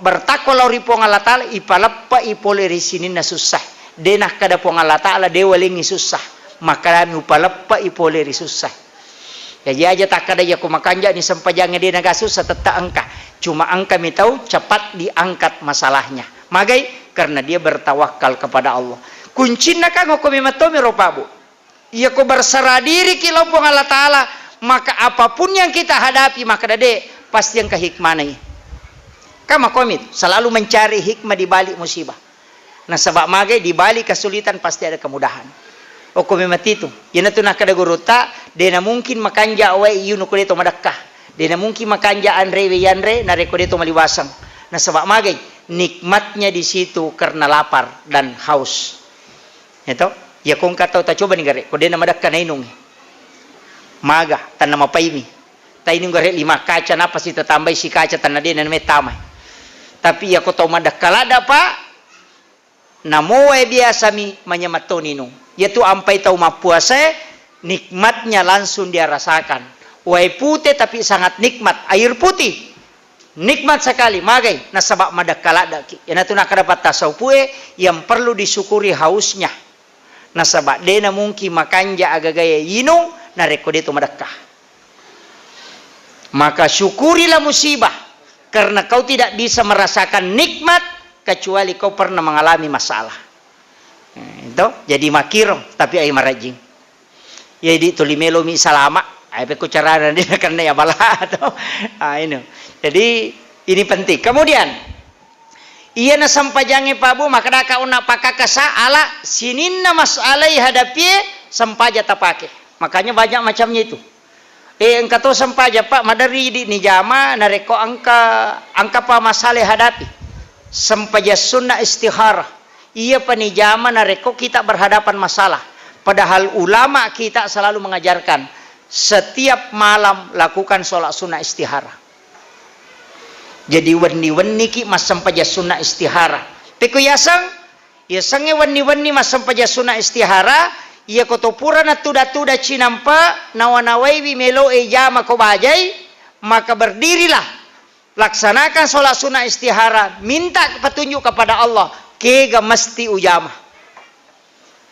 bertakwa lauri pong Allah taala ipalappa ipole risinina susah. Denah kada pong Allah taala dewa lingi susah. Makanan upalappa ipole ri susah. Ya aja tak kada ya kumakanja ni sampajangnya dia naga susah tetap angka. Cuma angka mi tahu cepat diangkat masalahnya. Magai karena dia bertawakal kepada Allah. Kuncinya kan ngoko mimatomi ropabu. Ia ko berserah diri kilopong Allah taala, maka apapun yang kita hadapi maka dade pasti yang kehikmahnya. Kama komit selalu mencari hikmah di balik musibah. Nah sebab magai di balik kesulitan pasti ada kemudahan. Oko memati itu. Yana tu nak kada guruta, dena mungkin makanja awai iyu nukude to madakah. Dena mungkin makanja andre yanre nareko to maliwasang. Nah sebab magai nikmatnya di situ karena lapar dan haus. Itu ya kung katau ta coba nih gare. Ko dena madakah na inung. Maga tan nama paimi. Ta inung gare 5 kaca napa si tatambay si kaca tan na dena metama. Tapi ya ko to madakala da pa namo biasa mi manyamaton inung. Yaitu ampai tahu mapuasa nikmatnya langsung dia rasakan. Wai putih tapi sangat nikmat. Air putih nikmat sekali. Magai nasabak madakala daki. Yana tu nak dapat tasau pue yang perlu disyukuri hausnya. Nasabak dena mungkin makanja agagaya yinung nareko itu madakah. Maka syukurilah musibah karena kau tidak bisa merasakan nikmat kecuali kau pernah mengalami masalah. Itu jadi makiro tapi ay marajing. Jadi tulimelo mi salama ay pe kucaranan dia karena ya bala atau ini. Jadi ini penting. Kemudian iya na sampajange pabu maka daka una pakakasa ala sininna masalai hadapi sampaja tapake. Makanya banyak macamnya itu. Engka to sampaja pak madari di nijama nareko angka pa masalah hadapi. Sampaja sunnah istihara. Ia penijama nareko kita berhadapan masalah. Padahal ulama kita selalu mengajarkan setiap malam lakukan sholat sunnah istihara. Jadi wani-wani ki masam paja sunnah istihara. Peku yasang wani-wani masam paja sunnah istihara. Ia kotopura na tuda-tuda cinampa nawanawai melo ejama ko bajai. Maka berdirilah. Laksanakan sholat sunnah istihara. Minta petunjuk kepada Allah. Kega mesti ujama.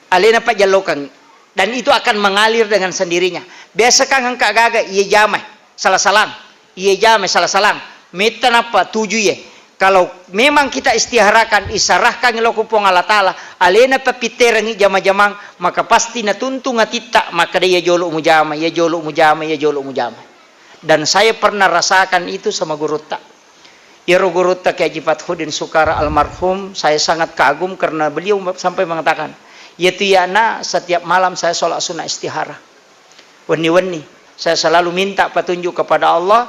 Alena pak jalokan. Dan itu akan mengalir dengan sendirinya. Biasa kan angka gaga iya jamah salah-salang. Iya jamah salah-salang. Meta napa tuju ye. Kalau memang kita istiharakan isarahkan ngelokupong Allah Ta'ala. Alena papiterangi jama-jamang. Maka pasti natuntu ngatita. Maka dia jolok mujama. Ya jolok mujama. Ya jolok mujama. Dan saya pernah rasakan itu sama guru tak. Yaro guru tak Haji Fathudin Sukara almarhum, saya sangat kagum karena beliau sampai mengatakan, yaitu ya na setiap malam saya sholat sunnah istihara. Wani-wani, saya selalu minta petunjuk kepada Allah,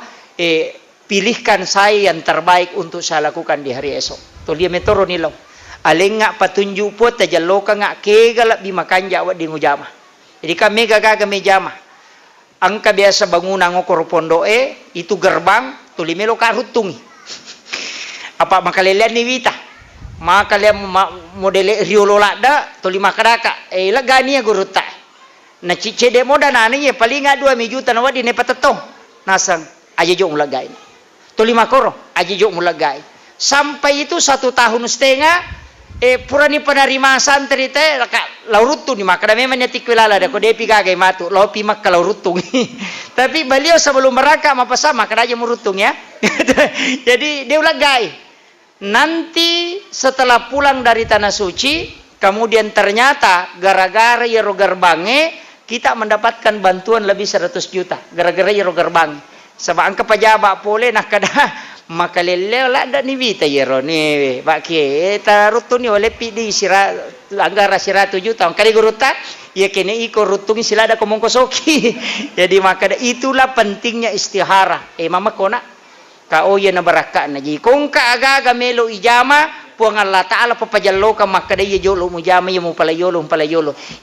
pilihkan saya yang terbaik untuk saya lakukan di hari esok. Tuh dia metoro nilau. Aleng ngak petunjuk po tajaloka ngak kegalak di makan Jawa di ngujama. Jadi kami gaga mejama. Angka biasa bangunan ngokor pondoe itu gerbang tulimelo karutungi. Apa makalelian ni wita makalian modele riolo lada to 5 kadaka lagani ya guru ta na cicede moda nani ya paling 2 juta na wadi ne patetong nasang aja jo mulagay to 5 koro aja jo mulagay sampai itu 1 tahun setengah purani penarima santri teh laurutu ni makada memang nyatik wilala da ko depi gagay matu lopi makka laurutung tapi beliau sebelum meraka mapasa makada aja murutung ya jadi dia ulagay. Nanti setelah pulang dari tanah suci, kemudian ternyata gara-gara yero gerbange kita mendapatkan bantuan lebih 100 juta gara-gara yero gerbang. Sebab angka pejabat boleh nak kada maka lelela da ni vita yero ni bakie ta rutuni oleh pidi sira langgara sira 7 tahun kali guruta ya kene iko rutungi sila da komong kosoki. Jadi maka itulah pentingnya istihara. Mama kona ka oya na baraka na ji kung ka aga melo ijama puang Allah Ta'ala papajallo ka makada iya jolo mo jama iya mo palayolo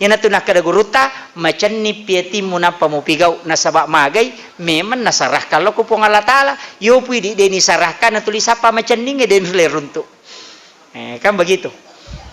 yan na tunakada guruta macan ni pieti mo na pamupigaw na sabak magay memang nasarah kalau ko puang Allah Ta'ala yo pwede deni sarahkan na tulis apa macan ninge den leruntu kan begitu.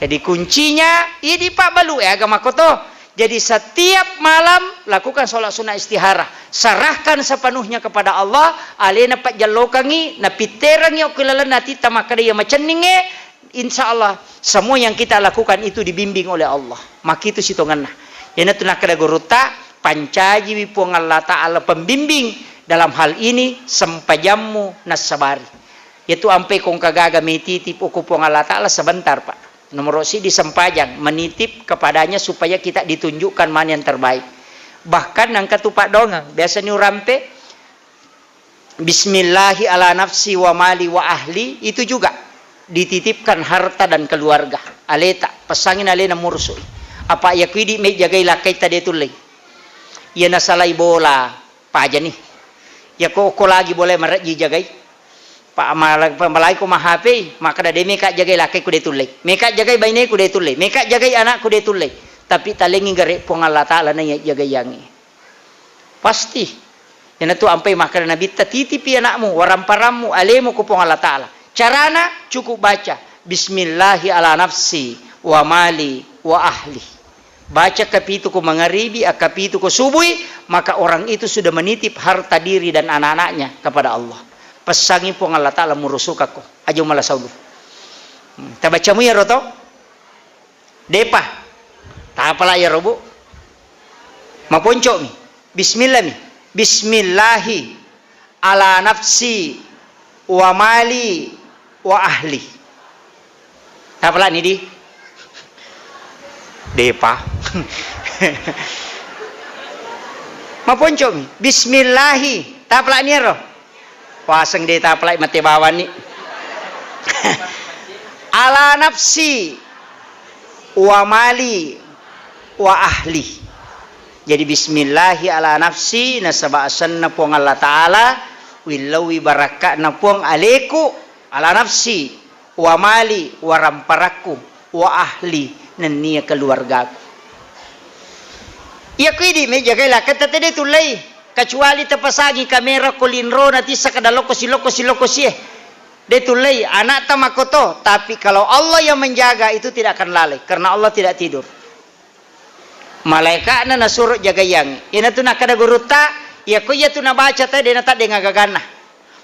Jadi kuncinya ini Pak Balu agama ko to. Jadi setiap malam lakukan sholat sunnah istihara. Sarahkan sepenuhnya kepada Allah. Alena pak jalokangi na piterangi okilala nati tamakada ya macaninge. Insya Allah semua yang kita lakukan itu dibimbing oleh Allah. Maka itu sitongan nah. Yana tunakada guruta pancaji wipuang Allah Ta'ala pembimbing dalam hal ini sempajammu nasabari. Yaitu ampe kong kagaga metitip ukupuang Allah Ta'ala sebentar Pak. Nomor si disempajang menitip kepadanya supaya kita ditunjukkan mana yang terbaik. Bahkan nang katupak dongang biasanya rampe bismillahi ala nafsi wa mali wa ahli itu juga dititipkan harta dan keluarga. Aleta pesangin alena mursui. Apa ya kuidi me jagai lakai tadi tulai. Ya nasalai bola pa aja nih. Ya ko lagi boleh meraji jagai. Pak malai ko mahape maka dade meka jagai lakai ku detulai meka jagai baine ku detulai meka jagai anak ku detulai tapi talengi gare pong Allah Ta'ala na jagai yangi pasti yana tu ampai maka nabi titipi anakmu waramparammu alemu ku pong Allah Ta'ala carana cukup baca bismillahi ala nafsi wa mali wa ahli baca kapitu ku mangaribi akapitu ku subuhi maka orang itu sudah menitip harta diri dan anak-anaknya kepada Allah. Pesangi pong Allah Ta'ala murusuk aku aja malah saudu tabacamu ya roto depa tak apalah ya robo maponco mi bismillah mi bismillahi ala nafsi wa mali wa ahli tak apalah ni di depa maponco mi bismillahi tak apalah ni ya roh pasang dia tak pelai mati bawan ni ala nafsi wa mali wa ahli. Jadi bismillahi ala nafsi nasaba asanna puang Allah Ta'ala willawi baraka na puang aleku ala nafsi wa mali wa ramparaku wa ahli nania keluargaku. Iya kuidi me jagailah kata tadi tulai kecuali tepasagi kamera kolinro nanti sakada lokosi detulai anak tamakoto tapi kalau Allah yang menjaga itu tidak akan lalai karena Allah tidak tidur malaikat na nasuruh jaga yang ina tu nak kada guruta ya ko ya tu na baca tadi na tak dengar gagana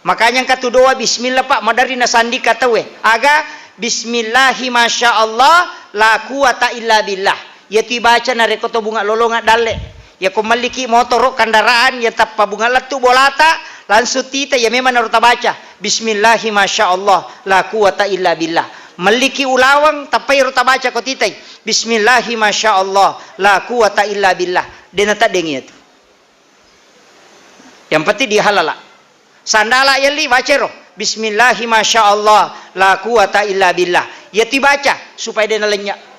makanya katu doa bismillah Pak madari na sandi kata we aga bismillahi masya Allah la quwata illa billah ya tu baca na rekoto bunga lolonga dale ya ko maliki motor kendaraan ya tappa bunga latu bolata langsung tita ya memang harus baca bismillahi masya Allah la quwata illa billah maliki ulawang tapai harus baca ko titai bismillahi masya Allah la quwata illa billah dena tak dengi itu yang penting dihalala sandala yali baca roh bismillahi masya Allah la quwata illa billah ya dibaca supaya dena lenyak.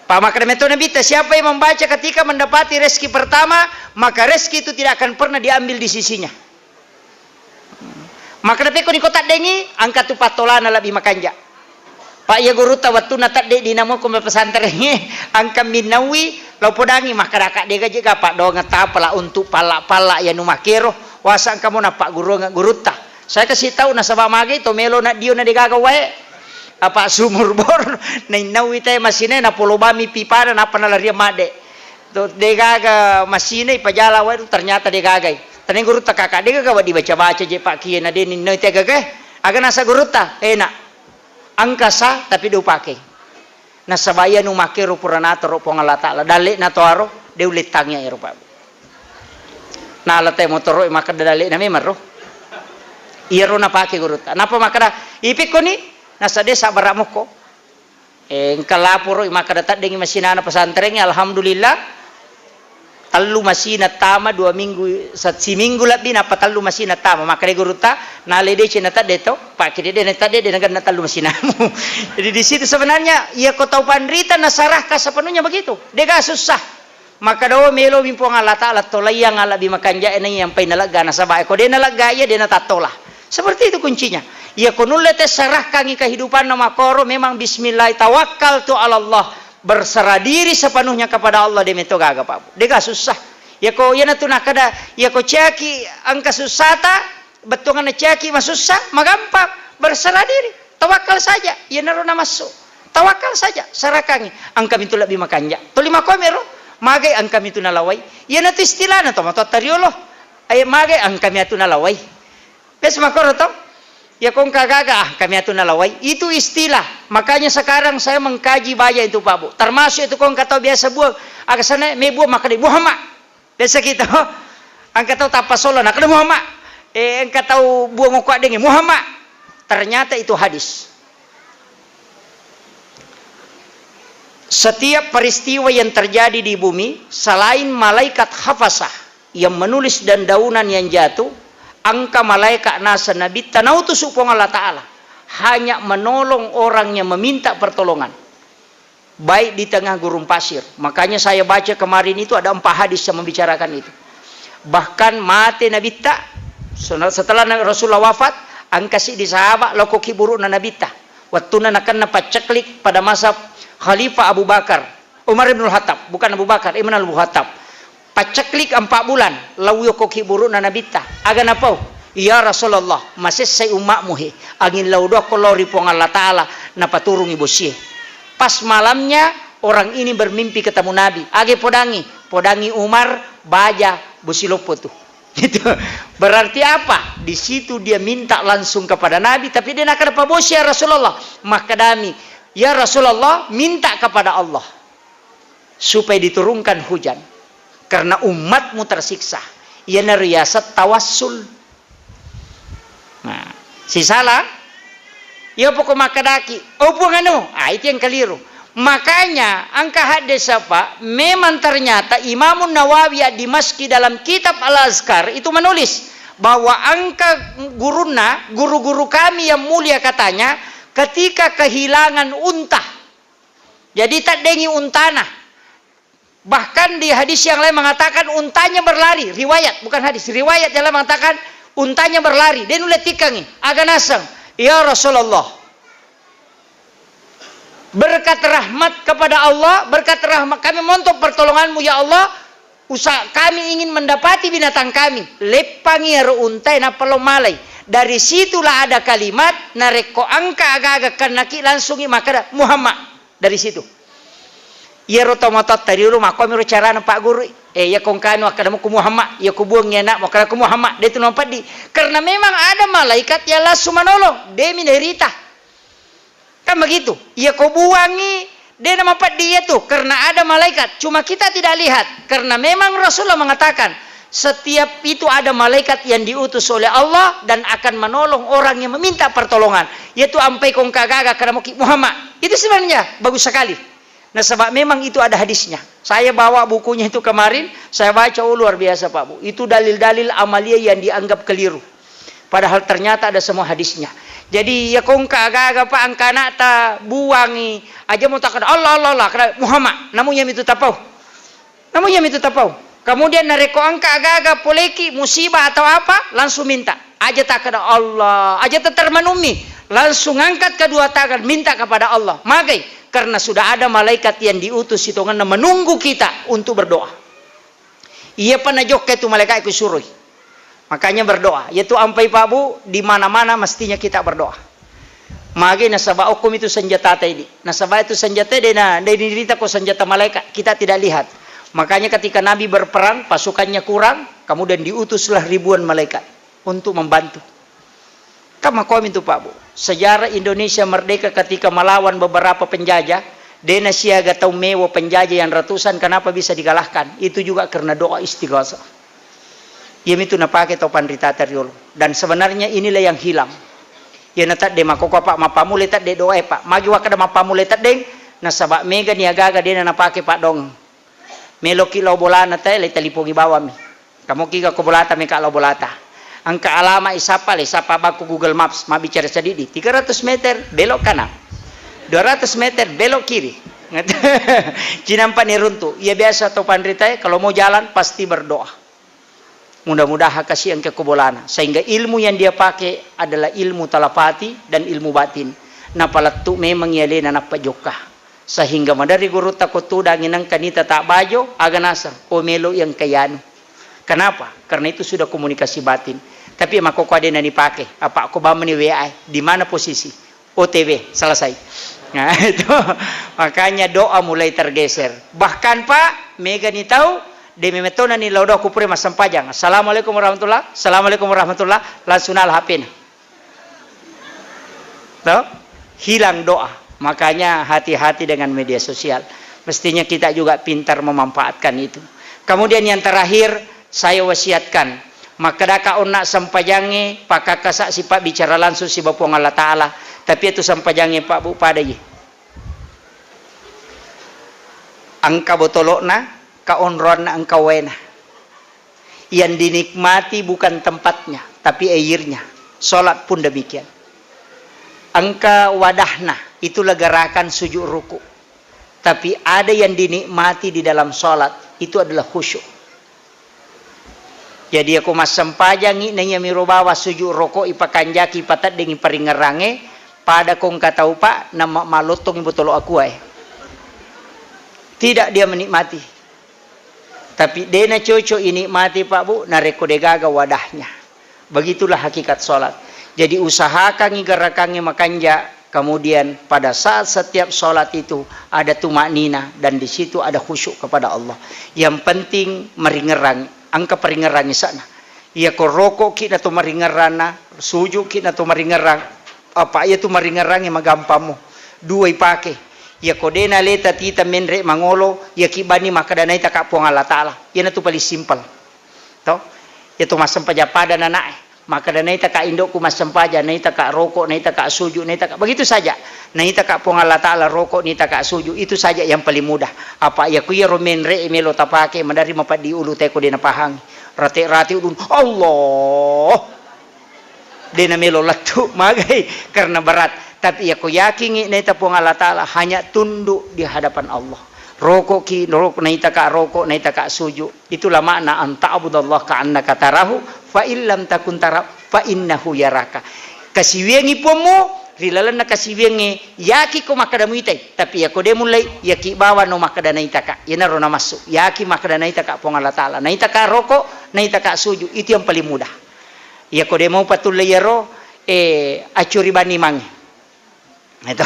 Pak maka metode bita siapa yang membaca ketika mendapati rezeki pertama maka rezeki itu tidak akan pernah diambil di sisinya. Maka tapi ko ni kota dengi angkat tu patolana lebih makanja. Pak ya guru tawatu natak de dinamo ko pesantren angka minawi lau podangi maka rakak de gaje Pak do ngatapala untuk pala ya nu makero wasa kamu na Pak guru ta. Saya kasih tahu na sabab magi to melo na dio na digagawae. Apa sumur bor na inawi tayo masine na polobami pipara na panalaria made to degaga masine ipajala wa ternyata degagay taning guru ta kakak degaga wa dibaca-baca je Pak kiye na denin no tegaga aga nasa guru ta enak angkasa tapi do pake na sabaya nu make ro puranato ro pong Allah Ta'ala dale na to aro de ulitangnya ero Pak na alate motor ro maka dale na memang ro iro na pake guru ta napa maka ipik ko ni nasa desa baramoko kalapuro maka datat dengan masinana pesantren alhamdulillah tallu masih natama 2 minggu si minggu lebih na patallu masih natama maka de guruta na lede cenata deto pak kide de neta de nagan natallu masih namu. Jadi di situ sebenarnya ia ko tau pandrita nasarah ka sepenuhnya begitu. Dega susah. Maka daw melo mimpo Allah taala tolayang ala bi makanja ena yang pai nalaga na sabay ko de nalaga ya de natatola. Seperti itu kuncinya. Ya kunulete serahkan kehidupan nama koro memang bismillah tawakkal tu Allah. Berserah diri sepenuhnya kepada Allah demi to gaga Pak. Dega susah. Ya ko ya natuna kada ya ko caki angka susata betungan caki masusah magampang berserah diri. Tawakal saja. Ya naruna masuk. Tawakal saja serahkan angka itu lebih makanja. To lima komero magai angka itu nalawai. Ya natu istilah na to mato tariolo. Ay magai angka itu nalawai. Pes makoro to ya kong kagaga kami atu nalawai itu istilah. Makanya sekarang saya mengkaji baja itu Pak Bu, termasuk itu kong kata biasa buang agak sana me buang maka di Muhammad biasa kita angkat tahu tapasolo nak ada Muhammad angkat tahu buang ngokak dengan Muhammad ternyata itu hadis. Setiap peristiwa yang terjadi di bumi selain malaikat hafasah yang menulis dan daunan yang jatuh, angka malaikat nasa nabi tanautu supong Allah Ta'ala hanya menolong orang yang meminta pertolongan baik di tengah gurun pasir. Makanya saya baca kemarin itu ada 4 hadis yang membicarakan itu. Bahkan mati nabi tak setelah Rasulullah wafat angkasi di sahabat loko kiburu na nabi tak waktu nakan napaceklik pada masa Khalifah Abu Bakar Umar bin Khattab, bukan Abu Bakar Ibn Abu Khattab. Paceklik 4 bulan lawu ko kiburu na nabita aga napau ya Rasulullah masih say umakmu he angin law do ko lori pong Allah Taala na paturung ibusie. Pas malamnya orang ini bermimpi ketemu Nabi age podangi Umar baja busilopo tuh. Itu berarti apa? Di situ dia minta langsung kepada Nabi tapi dia nak apa bos ya Rasulullah makadami ya Rasulullah minta kepada Allah supaya diturunkan hujan karena umatmu tersiksa. Ia neriasat tawassul. Nah, si salah ya pokok makadaki opo ngano itu yang keliru. Makanya angka hadis apa memang ternyata Imam Nawawi di Masjid dalam kitab Al-Azkar itu menulis bahwa angka guru-guru kami yang mulia katanya ketika kehilangan unta jadi tak dengi untana. Bahkan di hadis yang lain mengatakan untanya berlari. Riwayat, bukan hadis. Riwayat yang lain mengatakan untanya berlari. Dia nulis tikangi. Agak nasang. Ya Rasulullah. Berkat rahmat kepada Allah. Berkat rahmat kami montok pertolonganmu ya Allah. Usaha kami ingin mendapati binatang kami. Lepangi haru untai na pelomalai. Dari situlah ada kalimat. Nareko angka agak-agak kanaki langsungi maka Muhammad. Dari situ. Ya rotomotot tadi rumah kami cara Pak Guru ya kongkanu akadamu ku Muhammad ya ku buang ya nak makala ku Muhammad dia tu nampak di karena memang ada malaikat yang langsung menolong demi derita kan begitu ya ku buangi dia nampak dia tuh karena ada malaikat cuma kita tidak lihat karena memang Rasulullah mengatakan setiap itu ada malaikat yang diutus oleh Allah dan akan menolong orang yang meminta pertolongan yaitu ampai kongkagaga kadamu ki Muhammad itu sebenarnya bagus sekali. Nah sebab memang itu ada hadisnya. Saya bawa bukunya itu kemarin, saya baca luar biasa Pak Bu. Itu dalil-dalil amalia yang dianggap keliru. Padahal ternyata ada semua hadisnya. Jadi ya kongka agak-agak Pak angkana ta buangi aja mau tak ada Allah Muhammad. Namun itu tapau. Kemudian nareko angka agak-agak poleki musibah atau apa langsung minta. Aja tak ada Allah, aja termenumi. Langsung angkat kedua tangan minta kepada Allah. Magai karena sudah ada malaikat yang diutus hitungan menunggu kita untuk berdoa. Ia pernah jok itu malaikat itu suruh. Makanya berdoa. Yaitu ampai Pak Bu di mana-mana mestinya kita berdoa. Magi nasabah hukum itu senjata tadi. Nasabah itu senjata dia dirita kok senjata malaikat kita tidak lihat. Makanya ketika Nabi berperang pasukannya kurang, kemudian diutuslah ribuan malaikat untuk membantu. Kama kau itu Pak Bu. Sejarah Indonesia merdeka ketika melawan beberapa penjajah, dena siaga tau mewo penjajah yang ratusan kenapa bisa dikalahkan? Itu juga karena doa istighosah. Ia itu napake tau pandrita teriolo. Dan sebenarnya inilah yang hilang. Ya natat de makoko Pak mapamu letat de doa Pak. Magi wakada mapamu letat deng nasabak mega ni agaga dena napake Pak dong. Melo ki lo bolana tay le talipogi bawa mi. Kamu ki ko bolata me ka lo bolata. Angka alama isapa ba ko Google Maps mabicara sedidi 300 meter belok kanan. 200 meter belok kiri. Cinampa ni runtuh. Ia biasa atau pandritai kalau mau jalan pasti berdoa. Mudah-mudahan kasih yang kekebolana. Sehingga ilmu yang dia pakai adalah ilmu talapati dan ilmu batin. Napalatu memang ia lena napajokah. Sehingga madari guru takut tudangin ang kanita tak bajo aganasa o melo yang kayano. Kenapa? Karena itu sudah komunikasi batin. Tapi mako ko ada nani pakai. Apa aku ba meni WA? Di mana posisi? OTW selesai. Nah itu makanya doa mulai tergeser. Bahkan Pak Mega ni tahu demi metona ni laudo aku pure masam pajang. Assalamualaikum warahmatullah. Assalamualaikum warahmatullah. Langsung al HP. Tahu? Hilang doa. Makanya hati-hati dengan media sosial. Mestinya kita juga pintar memanfaatkan itu. Kemudian yang terakhir saya wasiatkan. Maka daka onak sampajangi pakakasak si Pak bicara langsung si Bapak Allah Ta'ala. Tapi itu sampajangi Pak Bu pada ye. Angka botolokna, kaonrona angka wena. Yang dinikmati bukan tempatnya, tapi airnya. Solat pun demikian. Angka wadahna, itulah gerakan sujud ruku. Tapi ada yang dinikmati di dalam solat, itu adalah khusyuk. Jadi aku masam pajangi nanya miro bawa sujud rokok ipakanjaki patat dengan peringerange pada kong katau Pak nama malotong ibu tolok aku tidak dia menikmati. Tapi dena cocok ini mati Pak Bu nareko degaga wadahnya. Begitulah hakikat solat. Jadi usahakan igarakannya makanja. Kemudian pada saat setiap solat itu ada tumak nina dan di situ ada khusyuk kepada Allah. Yang penting meringerang. Angka peringerannya sana. Ia ko rokok kita tu meringerana, sujud kita tu meringerang. Apa ia tu meringerangnya magampamu. Dua ipake. Ia ko dena leta tita menre mangolo, ia kibani maka danai tak puang Allah Ta'ala. Ia na tu paling simpel. Tahu? Ia tu masam pajapada nanae. Maka danai tak indokku masam paja, nai tak rokok, nai tak sujud, nai tak begitu saja. Nai tak puang Allah Ta'ala rokok, nai tak sujud, itu saja yang paling mudah. Apa ia ku ia romenre emelo tapake mandari mapat di ulu teko dena pahang. Rati-rati ulun Allah. Dena melo latu magai karena berat. Tapi aku yakin nai tak puang Allah Ta'ala hanya tunduk di hadapan Allah. Rokok ki rokok nai tak rokok, nai tak sujud. Itulah makna anta'budallah ka'annaka tarahu fa illam takun tara fa innahu yaraka. Kasiwengi pomo rilalan na kasiwengi yaki ko makadamu itay tapi ako de mulai yaki bawa no makadana itaka yanaro na masuk yaki makadana itaka pong Allah Ta'ala na itaka roko na itaka suju itu yang paling mudah yako de mau patulay yaro acuri bani mangi itu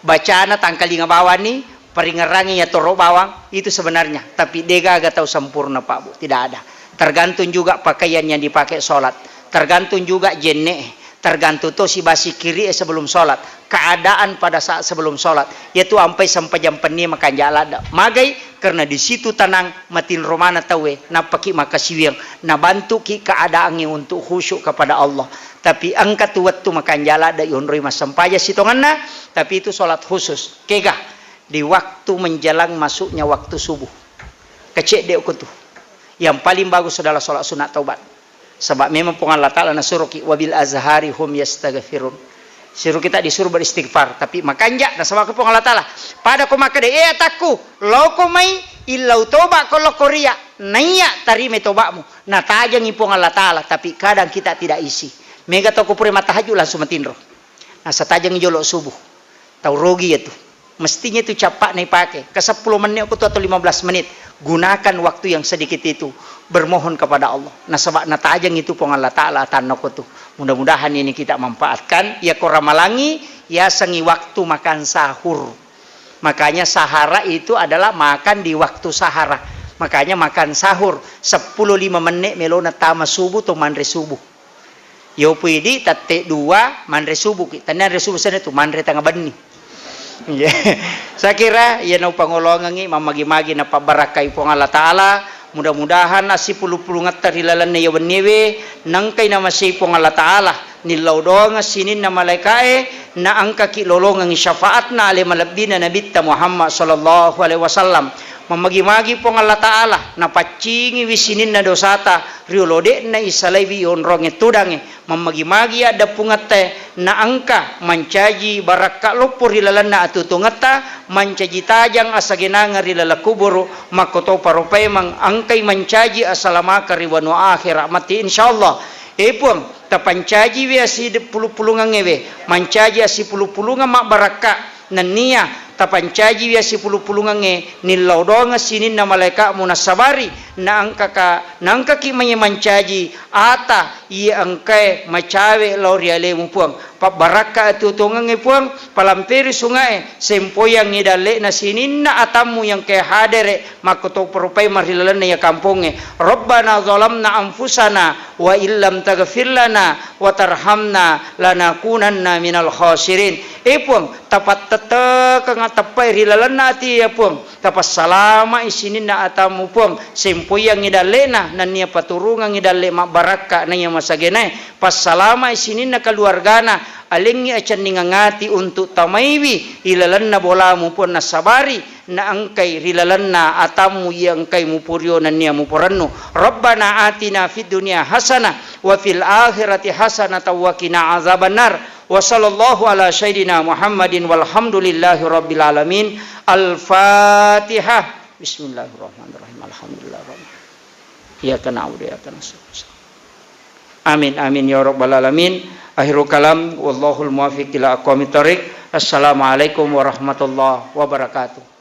bacaan tangkali nga bawa ni peringerangi ya toro bawang itu sebenarnya tapi dega agak tahu sempurna Pak Bu tidak ada. Tergantung juga pakaian yang dipakai sholat. Tergantung juga jenne. Tergantung tuh si basi kiri sebelum sholat. Keadaan pada saat sebelum sholat. Yaitu sampai jam peni makan jalan. Magai karena di situ tenang matin romana tawe. Napaki makasiwang. Na bantu ki keadaannya untuk khusyuk kepada Allah. Tapi angkat tuwat tu makan jalan. Da yunroi masampaya sitonganna. Tapi itu sholat khusus. Kegah. Di waktu menjelang masuknya waktu subuh. Kecek dek aku tuh. Yang paling bagus adalah sholat sunat taubat. Sebab memang Allah Ta'ala nasuruh ki wabil azhari hum yastaghfirun. Suruh kita disuruh beristighfar. Tapi makanya nasabak ko Allah Ta'ala. Pada ko makade ataku loko may illau toba ko lokoria. Naya tarime tobamu. Natajang ipong Allah Ta'ala. Tapi kadang kita tidak isi. Mega toko pure matahaju langsung matinro. Nasa tajang jolok subuh. Tahu rogi itu. Mestinya itu cepat nih pakai. Ke 10 menit atau 15 menit. Gunakan waktu yang sedikit itu. Bermohon kepada Allah. Nah sebab natajang itu pun Allah Ta'ala tanok itu. Mudah-mudahan ini kita manfaatkan. Ya koramalangi. Ya sengi waktu makan sahur. Makanya sahara itu adalah makan di waktu sahara. Makanya makan sahur. 10-5 menit melona tama subuh atau mandre subuh. Yo pwede tate 2 mandre subuh. Tanya mandre subuh sana itu mandre tengah bani. Yeah. Saya kira ya no pangolongan ni mamagi-magi na pabarakai po Allah Ta'ala mudah-mudahan na si pulu-pulu ngatar hilalan na yawan niwe nangkay na masay po Allah Ta'ala nilaw doang sinin na malaikae na ang kakilolongang syafaat na ali malabdi na nabita Muhammad sallallahu alaihi wasallam mamagi-magi pong Allah Ta'ala na pacingi wisinin na dosata riolode na isalay onronge tudange mamagi-magi ada pungate na angka mancaji baraka lopur rilalan na atutungata mancaji tajang asagenanga rilala kuburu makoto paropay mang angkay mancaji asalamaka riwano akhirat mati insyaallah epong tapancaji we asi pulungan ngewe mancaji asi pulungan mak baraka nania tapancaji we asi pulungan nge nilau donga sinin na malaika munasabari na angka ki mancaji ata i angkai macawe lauriale mupuang pa baraka atutungan nge puang palampiri sungai sempoyang ngidale na sinin na atamu yang ke hadere makoto perupai marilalan na ya kampunge Rabbana zalamna anfusana wa illam taghfir lana wa tarhamna lanakunanna minal khasirin puang tapat tete kang tapai rilalan na ati ya puang tapas salama isinin na atamu puang sempoyang ngidale na nania paturungan ngidale mak baraka na ya masagene pas salama isinin na keluargana alingi acan ningangati untuk tamaiwi ilalan na bolamu pun nasabari na angkai rilalan na atamu yang angkai mupuryo na niya mupuranno Rabbana atina fid dunya hasanah wa fil akhirati hasanah wa qina azabannar wa sallallahu ala sayyidina Muhammadin walhamdulillahi rabbil alamin al-fatihah bismillahirrahmanirrahim alhamdulillah iyyaka na'budu wa iyyaka nasta'in amin amin ya rabbal alamin. Akhirul kalam wallahul muwaffiq ila aqwamit thoriq. Assalamualaikum warahmatullahi wabarakatuh.